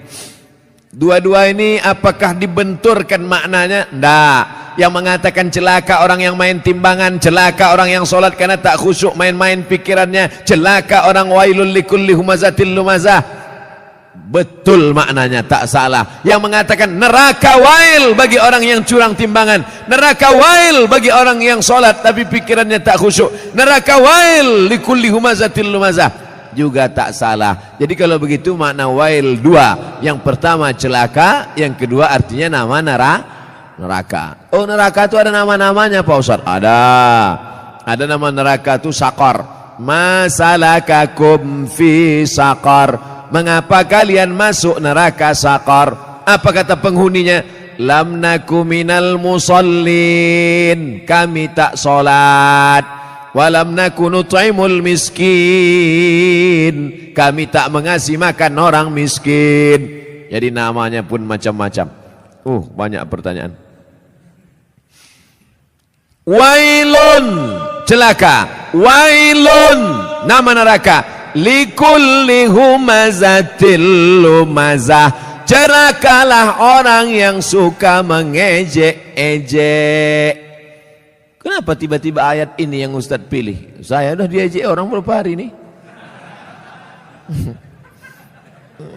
Dua-dua ini apakah dibenturkan maknanya? Tidak. Yang mengatakan celaka orang yang main timbangan, celaka orang yang sholat karena tak khusyuk main-main pikirannya, celaka orang wailul likulli humazatil lumazah. Betul maknanya, tak salah. Yang mengatakan neraka wail bagi orang yang curang timbangan, neraka wail bagi orang yang sholat tapi pikirannya tak khusyuk, neraka wail likulli humazatil lumazah, juga tak salah. Jadi kalau begitu makna wail dua. Yang pertama celaka, yang kedua artinya nama neraka. Oh, neraka itu ada nama-namanya Pak Ustaz? Ada nama neraka itu Saqar. Masalakakum fi Saqar. Mengapa kalian masuk neraka Saqar? Apa kata penghuninya? Lam naku minal musallin. Kami tak solat. Walam naku nut'imul miskin. Kami tak mengasih makan orang miskin. Jadi namanya pun macam-macam. Banyak pertanyaan. Wailun, celaka. Wailun, nama neraka. Likulli humazatil lumazah. Celakalah orang yang suka mengejek-ejek. Kenapa tiba-tiba ayat ini yang Ustadz pilih? Saya udah diejek orang berapa hari ini.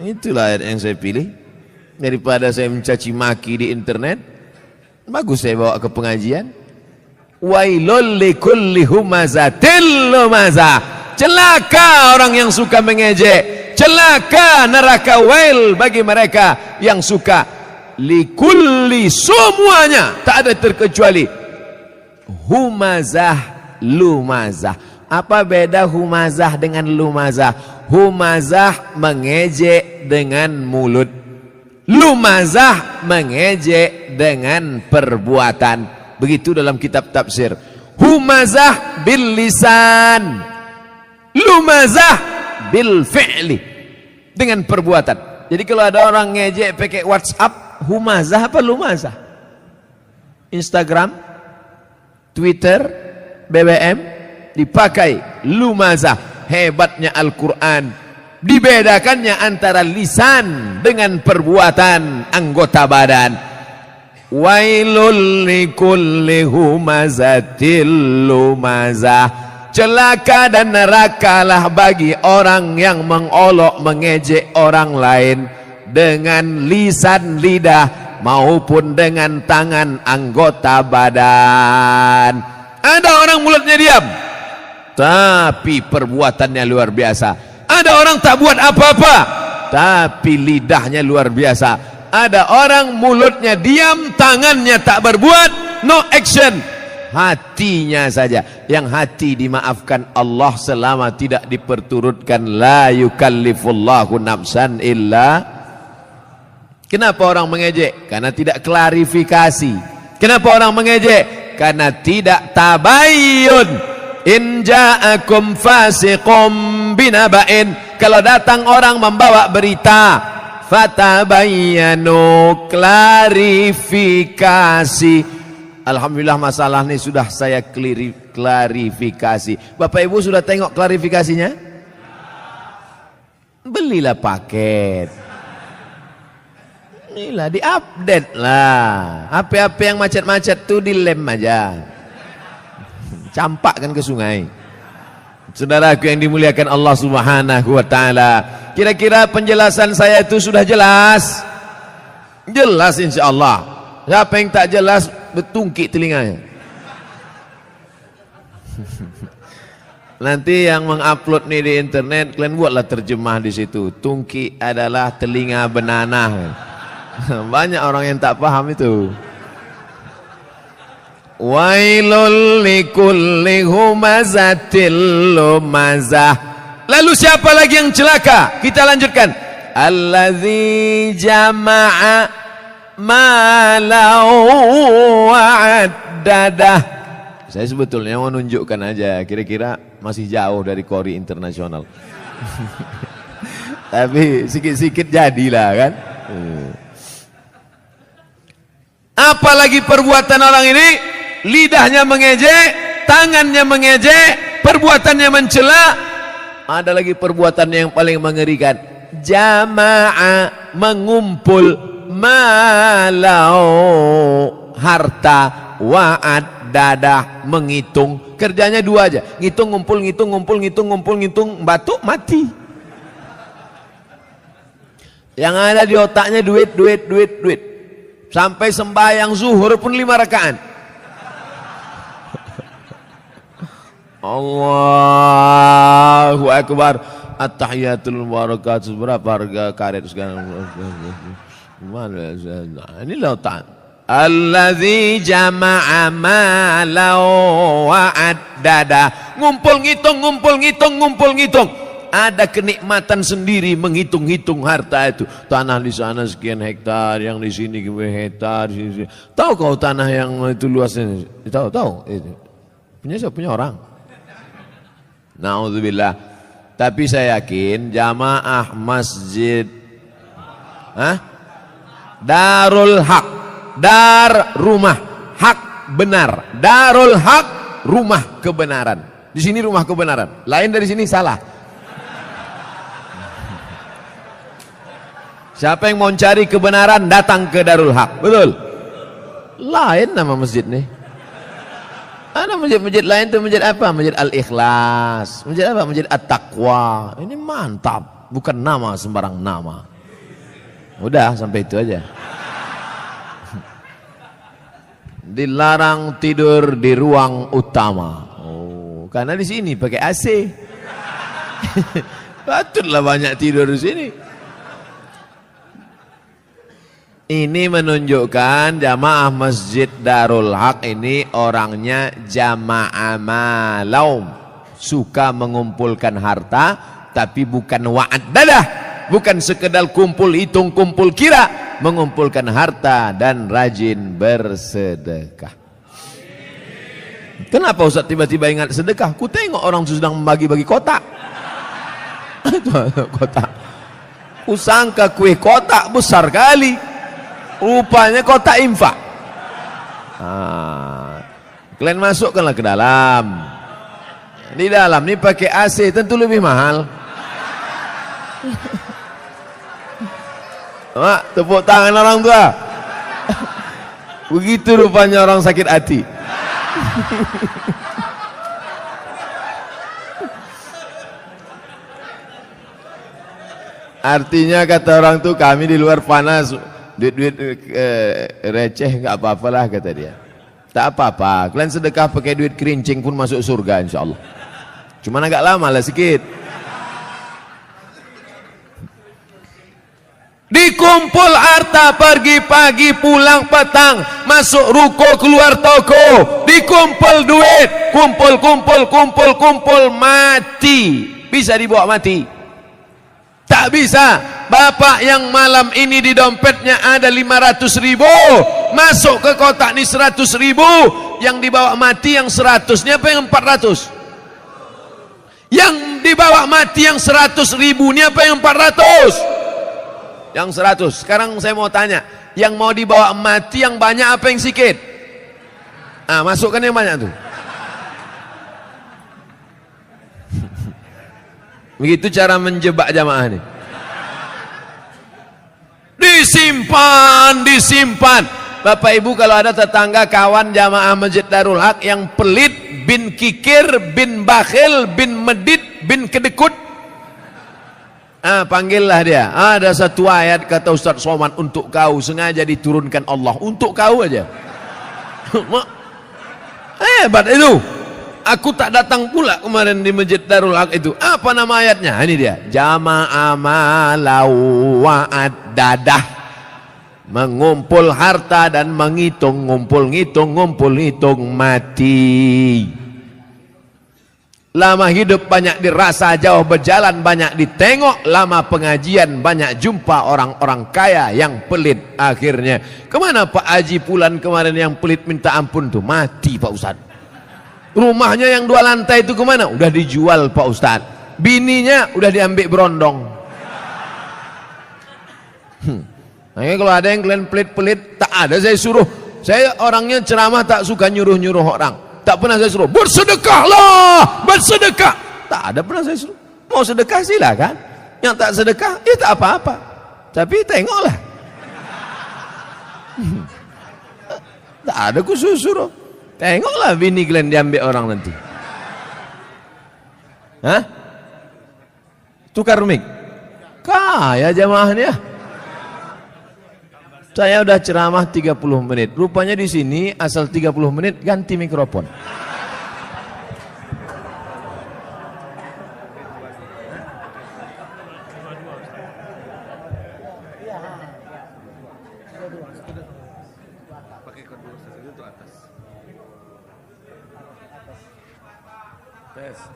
Itulah ayat yang saya pilih. Daripada saya mencaci maki di internet, bagus saya bawa ke pengajian. Wailul likulli humazatil lumazah. Celaka orang yang suka mengejek. Celaka neraka wail bagi mereka yang suka. Likulli, semuanya, tak ada terkecuali. Humazah, lumazah. Apa beda humazah dengan lumazah? Humazah mengejek dengan mulut. Lumazah mengejek dengan perbuatan. Begitu dalam kitab tafsir. Humazah bil lisan. Lumazah bil fi'li, dengan perbuatan. Jadi kalau ada orang ngejek pakai WhatsApp, humazah apa lumazah? Instagram, Twitter, BBM dipakai lumazah. Hebatnya Al-Quran, dibedakannya antara lisan dengan perbuatan anggota badan. Wailul likulli humazatil lumazah. Celaka dan nerakalah bagi orang yang mengolok mengejek orang lain dengan lisan lidah maupun dengan tangan anggota badan. Ada orang mulutnya diam tapi perbuatannya luar biasa. Ada orang tak buat apa-apa tapi lidahnya luar biasa. Ada orang mulutnya diam, tangannya tak berbuat, no action. Hatinya saja, yang hati dimaafkan Allah selama tidak diperturutkan. La yukallifullahu nafsan illa. Kenapa orang mengejek? Karena tidak klarifikasi. Kenapa orang mengejek? Karena tidak tabayyun. In ja'akum fasiqum binaba'in. Kalau datang orang membawa berita, fatabayyanu, klarifikasi. Alhamdulillah masalah ini sudah saya klarifikasi. Bapak Ibu sudah tengok klarifikasinya? Belilah paket. Inilah, diupdate lah. HP-HP yang macet-macet tuh dilem aja. campakkan ke sungai. Saudaraku yang dimuliakan Allah Subhanahu wa taala, kira-kira penjelasan saya itu sudah jelas? Jelas insyaallah. Siapa yang tak jelas bertungkik telinganya. Nanti yang mengupload nih di internet, kalian buatlah terjemah di situ. Tungki adalah telinga benanah. Banyak orang yang tak paham itu. Wailul likulli humazatil lumazah. Lalu siapa lagi yang celaka? Kita lanjutkan. Allazi jama'a malau wa'addadah. Saya sebetulnya mau nunjukkan aja, kira-kira masih jauh dari Kori internasional. Tapi sikit-sikit jadilah kan. Apalagi perbuatan orang ini, lidahnya mengejek, tangannya mengejek, perbuatannya mencela. Ada lagi perbuatan yang paling mengerikan. Jama'a, mengumpul, malau, harta, wa'ad, dadah, menghitung. Kerjanya dua aja, ngitung, ngumpul, ngitung, ngumpul, ngitung, ngumpul, ngitung, batuk, mati. Yang ada di otaknya duit, duit, duit, duit. Sampai sembahyang zuhur pun 5 rakaat. Allahu Akbar. At-tahiyatul barakatuh. Berapa harga karet sekarang? Mana? Ini lautan. Allazi jama'a malau wa'addada. Ngumpul ngitung, ngumpul ngitung, ngumpul ngitung. Ada kenikmatan sendiri menghitung-hitung harta itu. Tanah di sana sekian hektar, yang di sini hektar. Tahu kau tanah yang itu luasnya? Tahu. Itu. Punya siapa? Punya orang. Na'udzubillah. Tapi saya yakin jamaah masjid Darul Haq. Dar rumah, hak benar. Darul haq, rumah kebenaran. Di sini rumah kebenaran. Lain dari sini salah. Siapa yang mau cari kebenaran datang ke Darul Haq. Betul? Lain nama masjid nih. Ada masjid-masjid lain tuh, masjid apa? Masjid Al-Ikhlas. Masjid apa? Masjid At-Taqwa. Ini mantap, bukan nama sembarang nama. Udah sampai itu aja. Dilarang tidur di ruang utama. Oh, karena di sini pakai AC. Patutlah banyak tidur di sini. Ini menunjukkan jamaah Masjid Darul Haq ini orangnya jamaah malaum, suka mengumpulkan harta, tapi bukan wa'ad dadah, bukan sekedar kumpul hitung, kumpul kira. Mengumpulkan harta dan rajin bersedekah. Kenapa Ustaz tiba-tiba ingat sedekah? Ku tengok orang sedang membagi-bagi kotak. Kotak. Ku sangka kue kotak besar kali. Rupanya kotak infak. Kalian masukkanlah ke dalam. Di dalam ini pakai AC, tentu lebih mahal. Mak, tepuk tangan orang tua. Begitu rupanya orang sakit hati. Artinya kata orang tuh, kami di luar panas, duit-duit receh nggak apa-apalah kata dia. Tak apa-apa, kalian sedekah pakai duit kerincing pun masuk surga insyaallah. Cuman agak lama lah sikit. Dikumpul harta pergi pagi pulang petang, masuk ruko keluar toko, dikumpul duit, kumpul mati. Bisa dibawa mati? Tak bisa. Bapak yang malam ini di dompetnya ada 500.000, masuk ke kotak ini 100.000, yang dibawa mati yang 100-nya apa yang 400? Yang dibawa mati yang 100.000-nya apa yang 400? Yang 100. Sekarang saya mau tanya, yang mau dibawa mati yang banyak apa yang sikit? Masukkan yang banyak tuh. Begitu cara menjebak jamaah ini. Disimpan. Bapak Ibu, kalau ada tetangga kawan jamaah Masjid Darul Haq yang pelit, bin kikir, bin bakhil, bin medit, bin kedekut. Panggillah dia. Ada satu ayat kata Ustaz Somad untuk kau, sengaja diturunkan Allah untuk kau aja. Hebat itu. Aku tak datang pula kemarin di Masjid Darul Haq itu. Apa nama ayatnya? Ini dia. Jama'a malau wa'addadah. Mengumpul harta dan menghitung, ngumpul-ngitung mati. Lama hidup banyak dirasa, jauh berjalan banyak ditengok, lama pengajian banyak jumpa orang-orang kaya yang pelit. Akhirnya kemana Pak Haji Pulan kemarin yang pelit minta ampun tuh? Mati Pak Ustadz. Rumahnya yang 2 lantai itu kemana? Udah dijual Pak Ustadz. Bininya udah diambil berondong. Nah, kalau ada yang kalian pelit-pelit, tak ada saya suruh. Saya orangnya ceramah tak suka nyuruh-nyuruh orang. Tak pernah saya suruh, bersedekahlah, bersedekah. Tak ada pernah saya suruh. Mau sedekah silakan. Yang tak sedekah, ya tak apa-apa. Tapi tengoklah. Tak ada khusus suruh. Tengoklah bini kalian diambil orang nanti. Hah? Tukar mic. Kaya jamaahnya. Saya udah ceramah 30 menit. Rupanya di sini asal 30 menit ganti mikrofon.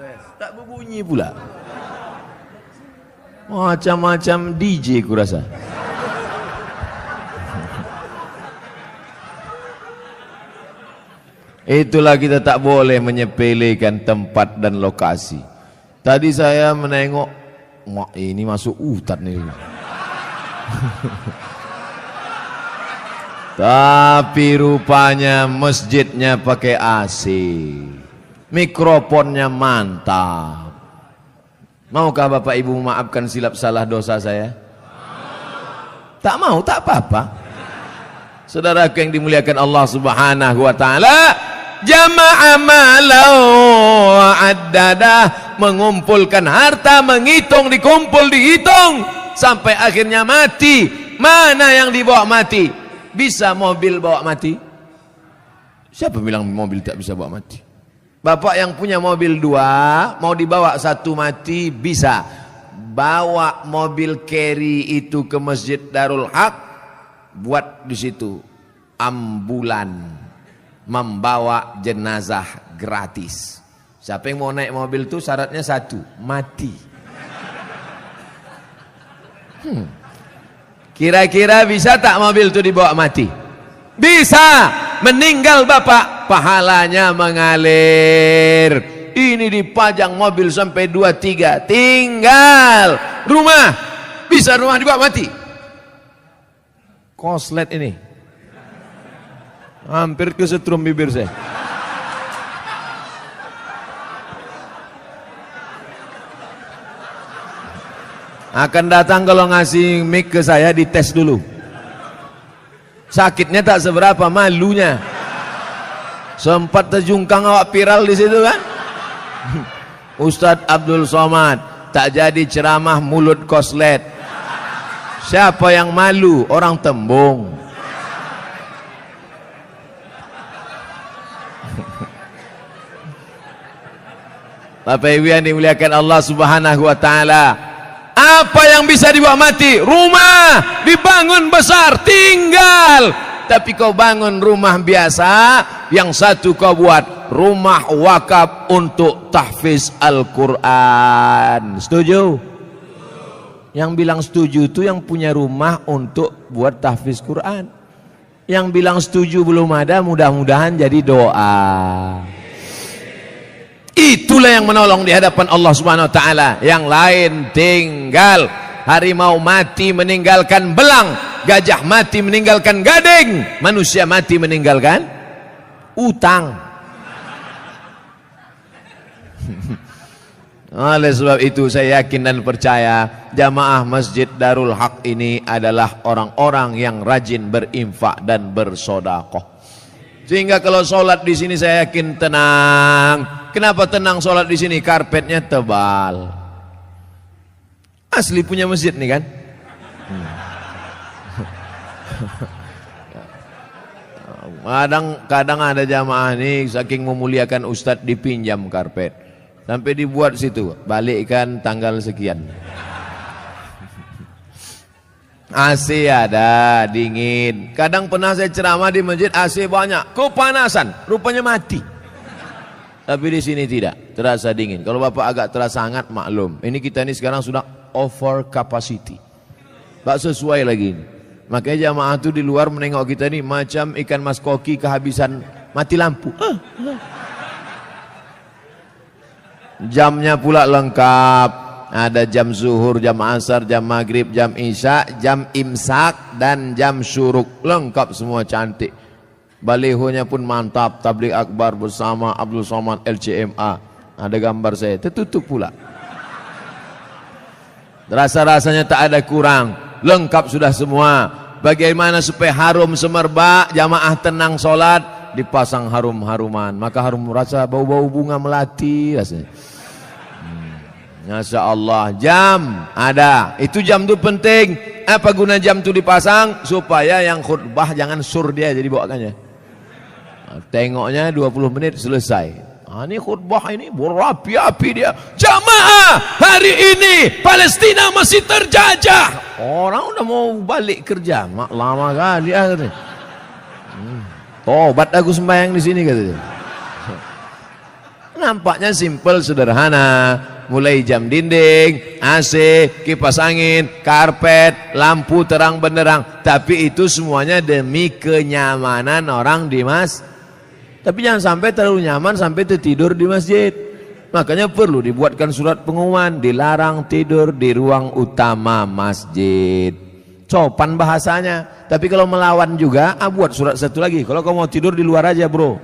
Tes. Tak berbunyi pula. Macam-macam DJ kurasa. Itulah kita tak boleh menyepelekan tempat dan lokasi. Tadi saya menengok, ini masuk hutan nih. Tapi rupanya masjidnya pakai AC. Mikrofonnya mantap. Maukah Bapak Ibu memaafkan silap salah dosa saya? Tak mau, tak apa-apa. Saudaraku yang dimuliakan Allah Subhanahu wa taala, jama'a malau wa'addadah, mengumpulkan harta, menghitung, dikumpul, dihitung sampai akhirnya mati. Mana yang dibawa mati? Bisa mobil bawa mati? Siapa bilang mobil tak bisa bawa mati? Bapak yang punya mobil 2, mau dibawa 1 mati, bisa. Bawa mobil carry itu ke Masjid Darul Haq, buat di situ ambulan membawa jenazah gratis. Siapa yang mau naik mobil itu syaratnya 1, mati. Kira-kira bisa tak mobil itu dibawa mati? Bisa. Meninggal bapak, pahalanya mengalir. Ini dipajang mobil sampai 2-3, tinggal rumah. Bisa rumah dibawa mati. Koslet ini hampir kesetrum bibir saya. Akan datang kalau ngasih mic ke saya, dites dulu. Sakitnya tak seberapa, malunya. Sempat terjungkang awak viral di situ kan? Ustadz Abdul Somad tak jadi ceramah mulut koslet. Siapa yang malu? Orang Tembung. Bapak Ibu yang dimuliakan Allah Subhanahu wa taala, apa yang bisa dibawa mati? Rumah dibangun besar, tinggal. Tapi kau bangun rumah biasa, yang satu kau buat rumah wakaf untuk tahfiz Al-Quran. Setuju? Yang bilang setuju itu yang punya rumah untuk buat tahfiz Quran. Yang bilang setuju belum ada, mudah-mudahan jadi doa. Itulah yang menolong di hadapan Allah Subhanahu wa taala. Yang lain tinggal. Harimau mati meninggalkan belang, gajah mati meninggalkan gading, manusia mati meninggalkan utang. Oleh sebab itu saya yakin dan percaya jamaah Masjid Darul Haq ini adalah orang-orang yang rajin berinfak dan bersedekah. Sehingga kalau sholat di sini saya yakin tenang. Kenapa tenang sholat di sini? Karpetnya tebal. Asli punya masjid nih kan? Kadang ada jamaah nih saking memuliakan ustadz dipinjam karpet. Sampai dibuat situ, balikkan tanggal sekian. AC ada, dingin. Kadang pernah saya ceramah di masjid AC banyak, kepanasan, rupanya mati. Tapi di sini tidak, terasa dingin. Kalau Bapak agak terasa hangat, maklum. Ini kita ini sekarang sudah over capacity. Tak sesuai lagi ini. Makanya jamaah itu di luar menengok kita ini macam ikan mas koki kehabisan mati lampu. Jamnya pula lengkap. Ada jam zuhur, jam asar, jam maghrib, jam isya, jam imsak, dan jam syuruk. Lengkap semua cantik. Balihonya pun mantap. Tabligh akbar bersama Abdul Somad LCMA. Ada gambar saya. Tertutup pula. Rasa-rasanya tak ada kurang. Lengkap sudah semua. Bagaimana supaya harum semerbak, jamaah tenang solat, dipasang harum-haruman. Maka harum rasa bau-bau bunga melati rasanya. Masya Allah. Jam ada. Itu jam itu penting. Apa guna jam itu dipasang? Supaya yang khutbah jangan sur dia jadi bawakannya. Tengoknya 20 menit selesai. Ini khutbah ini berapi-api dia. Jamaah, hari ini Palestina masih terjajah. Orang udah mau balik kerja, lama kali ya katanya. Tobat aku sembahyang di sini katanya. Nampaknya simple, sederhana. Mulai jam dinding, AC, kipas angin, karpet, lampu terang benderang. Tapi itu semuanya demi kenyamanan orang di masjid. Tapi jangan sampai terlalu nyaman sampai tertidur di masjid. Makanya perlu dibuatkan surat pengumuman, dilarang tidur di ruang utama masjid. Sopan bahasanya. Tapi kalau melawan juga, buat surat satu lagi. Kalau kamu mau tidur di luar aja bro.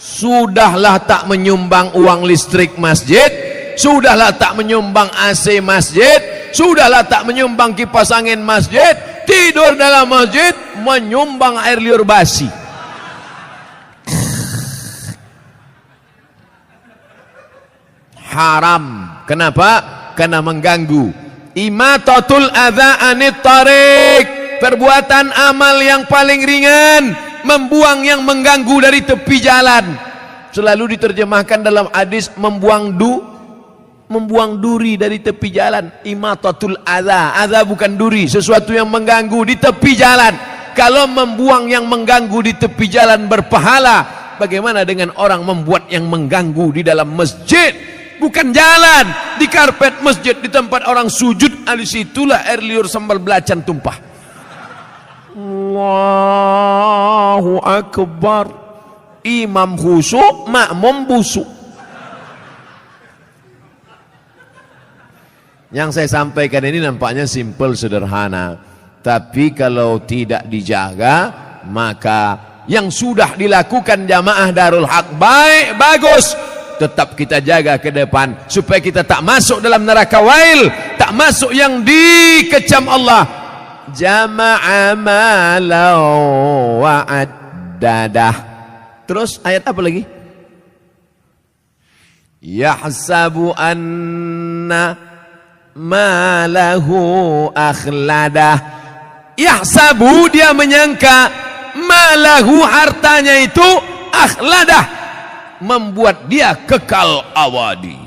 Sudahlah tak menyumbang uang listrik masjid. Sudahlah tak menyumbang AC masjid. Sudahlah tak menyumbang kipas angin masjid. Tidur dalam masjid menyumbang air liur basi. Haram. Kenapa? Karena mengganggu. Imatatul adza anit tariq. Perbuatan amal yang paling ringan, membuang yang mengganggu dari tepi jalan. Selalu diterjemahkan dalam hadis membuang duri dari tepi jalan. Imatatul adza. Adza bukan duri, sesuatu yang mengganggu di tepi jalan. Kalau membuang yang mengganggu di tepi jalan berpahala, bagaimana dengan orang membuat yang mengganggu di dalam masjid? Bukan jalan, di karpet masjid, di tempat orang sujud, di situlah air liur sambal belacan tumpah. Allahu Akbar. Imam khusyuk, makmum busuk. Yang saya sampaikan ini nampaknya simple, sederhana. Tapi kalau tidak dijaga, maka yang sudah dilakukan jamaah Darul Haq baik, bagus. Tetap kita jaga ke depan supaya kita tak masuk dalam neraka wail, tak masuk yang dikecam Allah. Jama'a malau wa'addadah. Terus ayat apa lagi? Yahsabu anna malahu akhladah. Yahsabu, dia menyangka, malahu, hartanya itu, akhladah, membuat dia kekal abadi.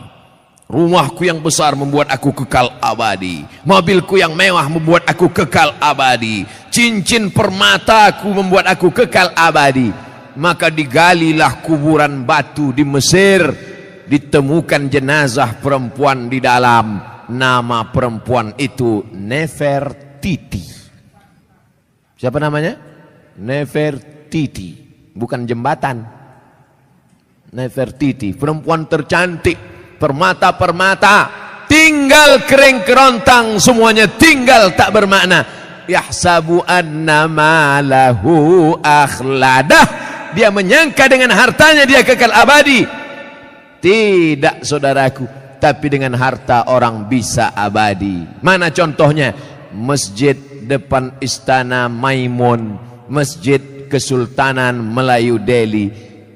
Rumahku yang besar membuat aku kekal abadi. Mobilku yang mewah membuat aku kekal abadi. Cincin permataku membuat aku kekal abadi. Maka digalilah kuburan batu di Mesir. Ditemukan jenazah perempuan di dalam. Nama perempuan itu Nefertiti. Siapa namanya? Nefertiti. Bukan jembatan. Nefertiti, perempuan tercantik, permata-permata, tinggal kering kerontang, semuanya tinggal tak bermakna. Yahsabu anna malahu akhladah. Dia menyangka dengan hartanya dia kekal abadi. Tidak, saudaraku, tapi dengan harta orang bisa abadi. Mana contohnya? Masjid depan Istana Maimun, Masjid Kesultanan Melayu Delhi,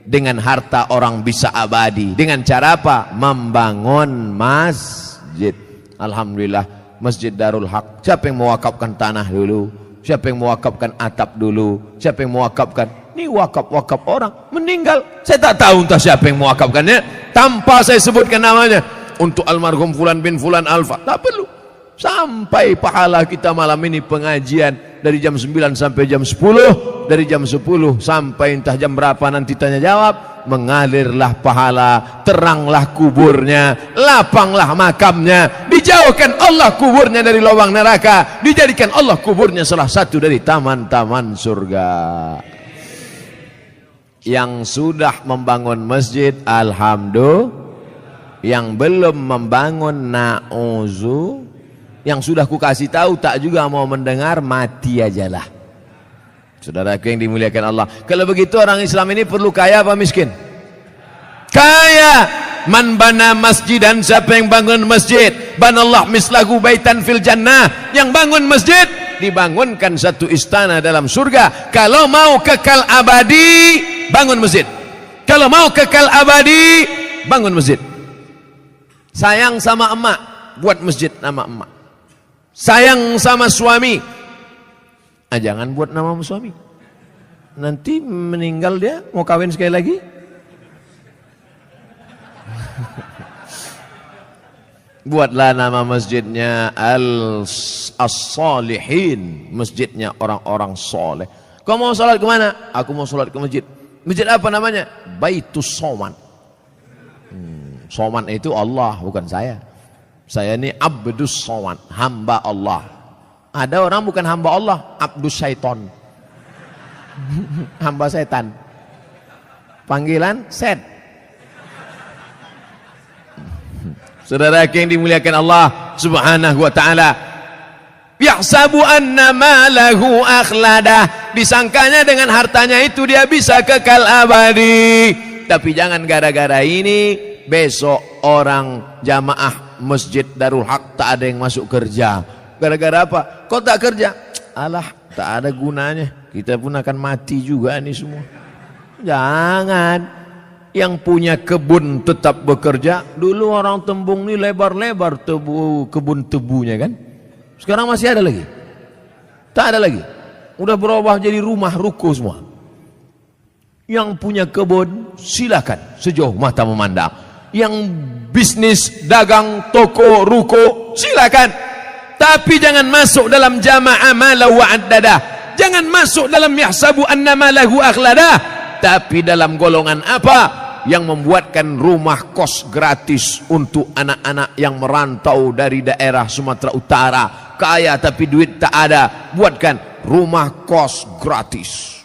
dengan harta orang bisa abadi. Dengan cara apa? Membangun masjid. Alhamdulillah, Masjid Darul Haq. Siapa yang mewakafkan tanah dulu? Siapa yang mewakafkan atap dulu? Siapa yang mewakafkan? Ini wakaf-wakaf orang meninggal. Saya tak tahu entah siapa yang mewakafkannya, tanpa saya sebutkan namanya. Untuk almarhum Fulan bin Fulan Alfa, tak perlu. Sampai pahala kita malam ini pengajian dari jam 9 sampai jam 10, dari jam 10 sampai entah jam berapa nanti tanya jawab, mengalirlah pahala, teranglah kuburnya, lapanglah makamnya, dijauhkan Allah kuburnya dari lubang neraka, dijadikan Allah kuburnya salah satu dari taman-taman surga. Yang sudah membangun masjid, alhamdulillah. Yang belum membangun, na'uzu. Yang sudah ku kasih tahu tak juga mau mendengar, mati ajalah. Saudaraku yang dimuliakan Allah, kalau begitu orang Islam ini perlu kaya apa miskin? Kaya. Man bana masjidan, siapa yang bangun masjid, banallah mislahu baitan fil jannah. Yang bangun masjid dibangunkan satu istana dalam surga. Kalau mau kekal abadi, bangun masjid. Kalau mau kekal abadi, bangun masjid. Sayang sama emak, buat masjid nama emak. Sayang sama suami, jangan buat nama suami. Nanti meninggal dia, mau kawin sekali lagi. Buatlah nama masjidnya As-Salihin, masjidnya orang-orang soleh. Kau mau sholat kemana? Aku mau sholat ke masjid. Masjid apa namanya? Baitus Soman. Soman itu Allah, bukan saya. Saya ini Abdus Soman, hamba Allah. Ada orang bukan hamba Allah, Abdus Syaiton. Hamba setan. Panggilan set. Saudara yang dimuliakan Allah Subhanahu wa taala, yahsabu anna malahu akhladah, disangkanya dengan hartanya itu dia bisa kekal abadi. Tapi jangan gara-gara ini besok orang jamaah Masjid Darul Haq tak ada yang masuk kerja. Gara-gara apa? Kok tak kerja? Alah, tak ada gunanya. Kita pun akan mati juga nih semua. Jangan. Yang punya kebun tetap bekerja. Dulu orang Tembung ini lebar-lebar kebun tebunya kan. Sekarang masih ada lagi? Tak ada lagi. Udah berubah jadi rumah ruko semua. Yang punya kebun silakan sejauh mata memandang. Yang bisnis dagang toko ruko silakan. Tapi jangan masuk dalam jama'a malahu wa'addada. Jangan masuk dalam yahsabu anna malahu akhlada. Tapi dalam golongan apa? Yang membuatkan rumah kos gratis untuk anak-anak yang merantau dari daerah Sumatera Utara, kaya tapi duit tak ada, buatkan rumah kos gratis.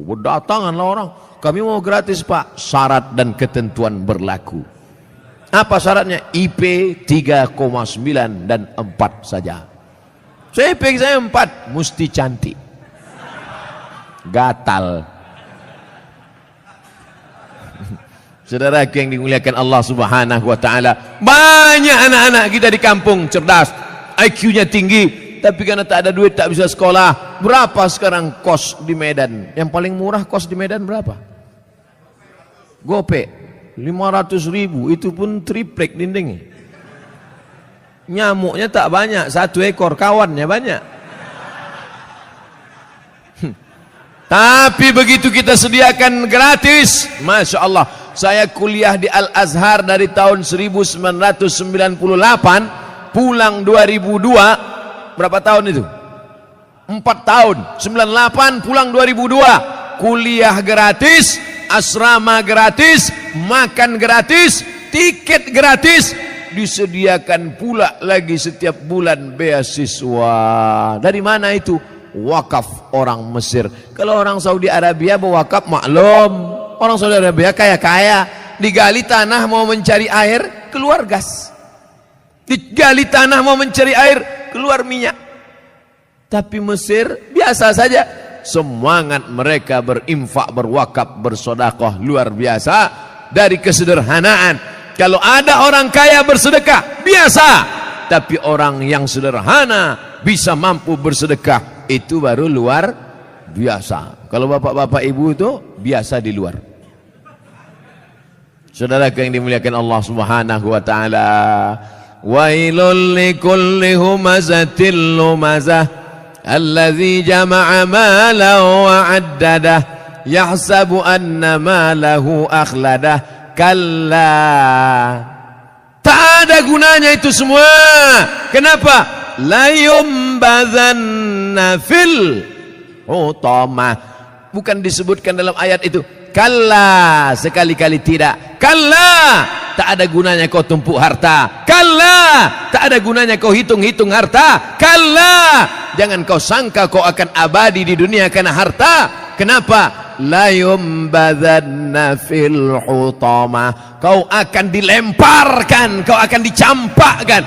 Berdatanganlah orang, kami mau gratis pak, syarat dan ketentuan berlaku. Apa syaratnya? IP 3,9 dan 4 saja. Saya IP saya 4, mesti cantik, gatal. Saudara yang dimuliakan Allah Subhanahu wa taala, banyak anak-anak kita di kampung cerdas, IQ-nya tinggi, tapi karena tak ada duit tak bisa sekolah. Berapa sekarang kos di Medan? Yang paling murah kos di Medan berapa? Gope 500.000, itu pun triplek dindingnya. Nyamuknya tak banyak, 1 ekor, kawannya banyak. Tapi begitu kita sediakan gratis, Masya Allah. Saya kuliah di Al-Azhar dari tahun 1998, pulang 2002. Berapa tahun itu? 4 tahun. 98 pulang 2002. Kuliah gratis, asrama gratis, makan gratis, tiket gratis, disediakan pula lagi setiap bulan beasiswa. Dari mana itu? Wakaf orang Mesir. Kalau orang Saudi Arabia berwakaf maklum, orang Saudi Arabia kaya-kaya, digali tanah mau mencari air, keluar gas. Digali tanah mau mencari air, keluar minyak. Tapi Mesir biasa saja. Semangat mereka berinfak, berwakaf, bersedekah luar biasa. Dari kesederhanaan. Kalau ada orang kaya bersedekah, biasa. tapi orang yang sederhana bisa mampu bersedekah, itu baru luar biasa. Kalau bapak-bapak ibu itu biasa di luar. Saudara yang dimuliakan Allah Subhanahu wa taala, wailul likulli humazatil lumazah alladzi jama'a malan wa 'addadah yahsabu anna malahu akhladah. Kalla, tak ada gunanya itu semua. Kenapa? La yumbadzanna fil hutamah. Bukan disebutkan dalam ayat itu. Kalla, sekali-kali tidak. Kalla, tak ada gunanya kau tumpuk harta. Kalla, tak ada gunanya kau hitung-hitung harta. Kalla, jangan kau sangka kau akan abadi di dunia karena harta. Kenapa? La yumbadzanna fil hutamah. Kau akan dilemparkan, kau akan dicampakkan.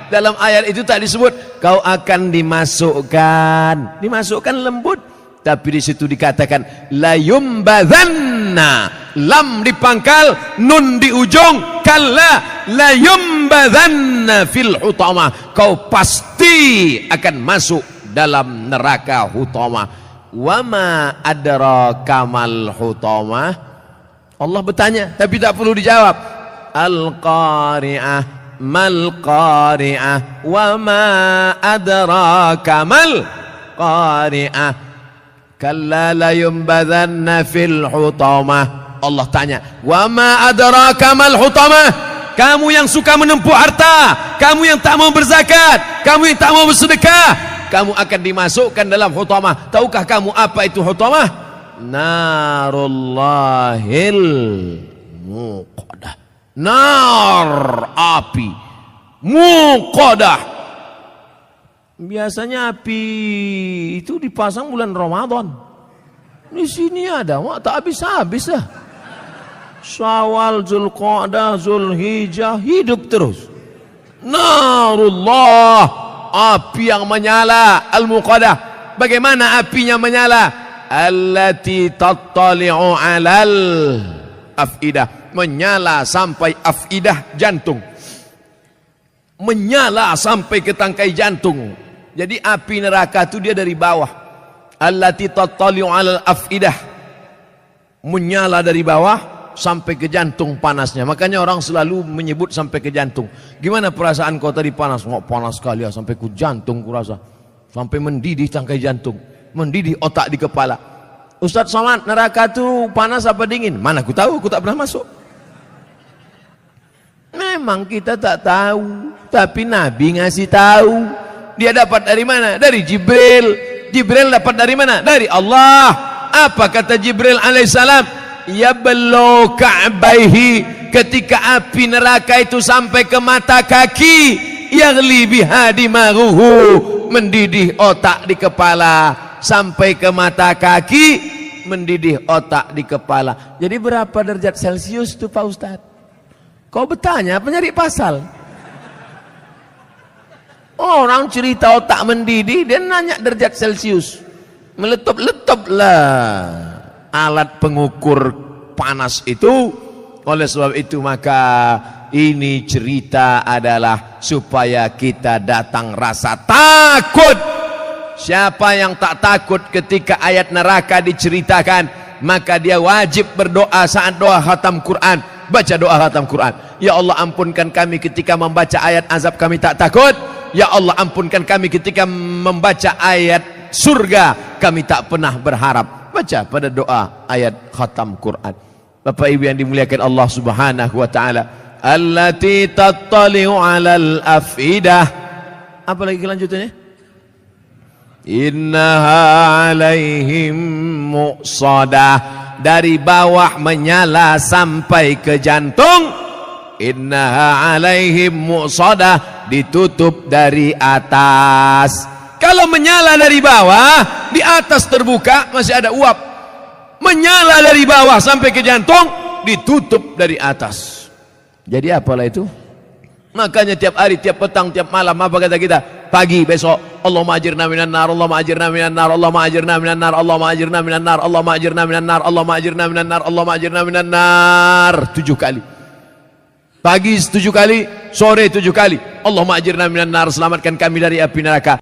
Dalam ayat itu tak disebut kau akan dimasukkan. Dimasukkan lembut, tapi di situ dikatakan la yumbadzanna, lam di pangkal, nun di ujung, kalla la yumbadzanna fil hutamah. Kau pasti akan masuk dalam neraka hutamah. Wama adraka mal hutamah. Allah bertanya tapi tak perlu dijawab. Al-qari'ah, mal qari'ah, wama adraka mal qari'ah, kalla la yumbadzanna fil hutamah. Allah tanya, wama adraka mal hutamah. Kamu yang suka menempuh harta, kamu yang tak mau berzakat, kamu yang tak mau bersedekah, kamu akan dimasukkan dalam hutamah. Tahukah kamu apa itu hutamah? Narullahil muqadah. Nar, api. Muqadah. Biasanya api itu dipasang bulan Ramadan. Di sini ada, tak habis-habis lah. Syawal, Zulqa'dah, Zulhijjah, hidup terus. Narullah, api yang menyala, al-muqadah. Bagaimana apinya menyala? Allati tattali'u 'alal afidah, menyala sampai afidah, jantung. Menyala sampai ke tangkai jantung. Jadi api neraka itu dia dari bawah. Allati tattali'u 'alal afidah, menyala dari bawah sampai ke jantung panasnya. Makanya orang selalu menyebut sampai ke jantung. Gimana perasaan kau tadi panas? Oh, panas sekali ya, sampai ke jantung kurasa. Sampai mendidih tangkai jantung, mendidih otak di kepala. Ustaz Somad, neraka itu panas apa dingin? Mana aku tahu, aku tak pernah masuk. Memang kita tak tahu, tapi Nabi ngasih tahu. Dia dapat dari mana? Dari Jibril. Jibril dapat dari mana? Dari Allah. Apa kata Jibril alaihissalam? Yablu ka'baihi, ketika api neraka itu sampai ke mata kaki, yaghli biha dimaruhu, mendidih otak di kepala, sampai ke mata kaki, mendidih otak di kepala. Jadi berapa derajat Celcius itu Pak Ustadz? Kau bertanya apa nyari pasal? Orang cerita otak mendidih, dia nanya derajat Celcius. Meletup-letup lah alat pengukur panas itu. Oleh sebab itu maka ini cerita adalah supaya kita datang rasa takut. Siapa yang tak takut ketika ayat neraka diceritakan, maka dia wajib berdoa saat doa khatam Quran. Baca doa khatam Quran. Ya Allah, ampunkan kami ketika membaca ayat azab, kami tak takut. Ya Allah, ampunkan kami ketika membaca ayat surga, kami tak pernah berharap. Baca pada doa ayat khatam Quran. Bapak Ibu yang dimuliakan Allah Subhanahu wa taala, allati tattali'u 'alal afidah. Apa lagi kelanjutannya? Innaha 'alaihim muqsadah, dari bawah menyala sampai ke jantung. Innaha 'alaihim muqsadah, ditutup dari atas. Kalau menyala dari bawah, di atas terbuka masih ada uap. Menyala dari bawah sampai ke jantung, ditutup dari atas. Jadi apalah itu? Makanya tiap hari, tiap petang, tiap malam, apa kata kita? Pagi, besok, Allahumma ajirna minan nar, Allahumma ajirna minan nar, Allahumma ajirna minan nar, Allahumma ajirna minan nar, Allahumma ajirna minan nar, Allahumma ajirna minan nar, Allahumma ajirna minan nar, 7 kali. Pagi 7 kali, sore 7 kali. Allahumma ajirna minan nar, selamatkan kami dari api neraka.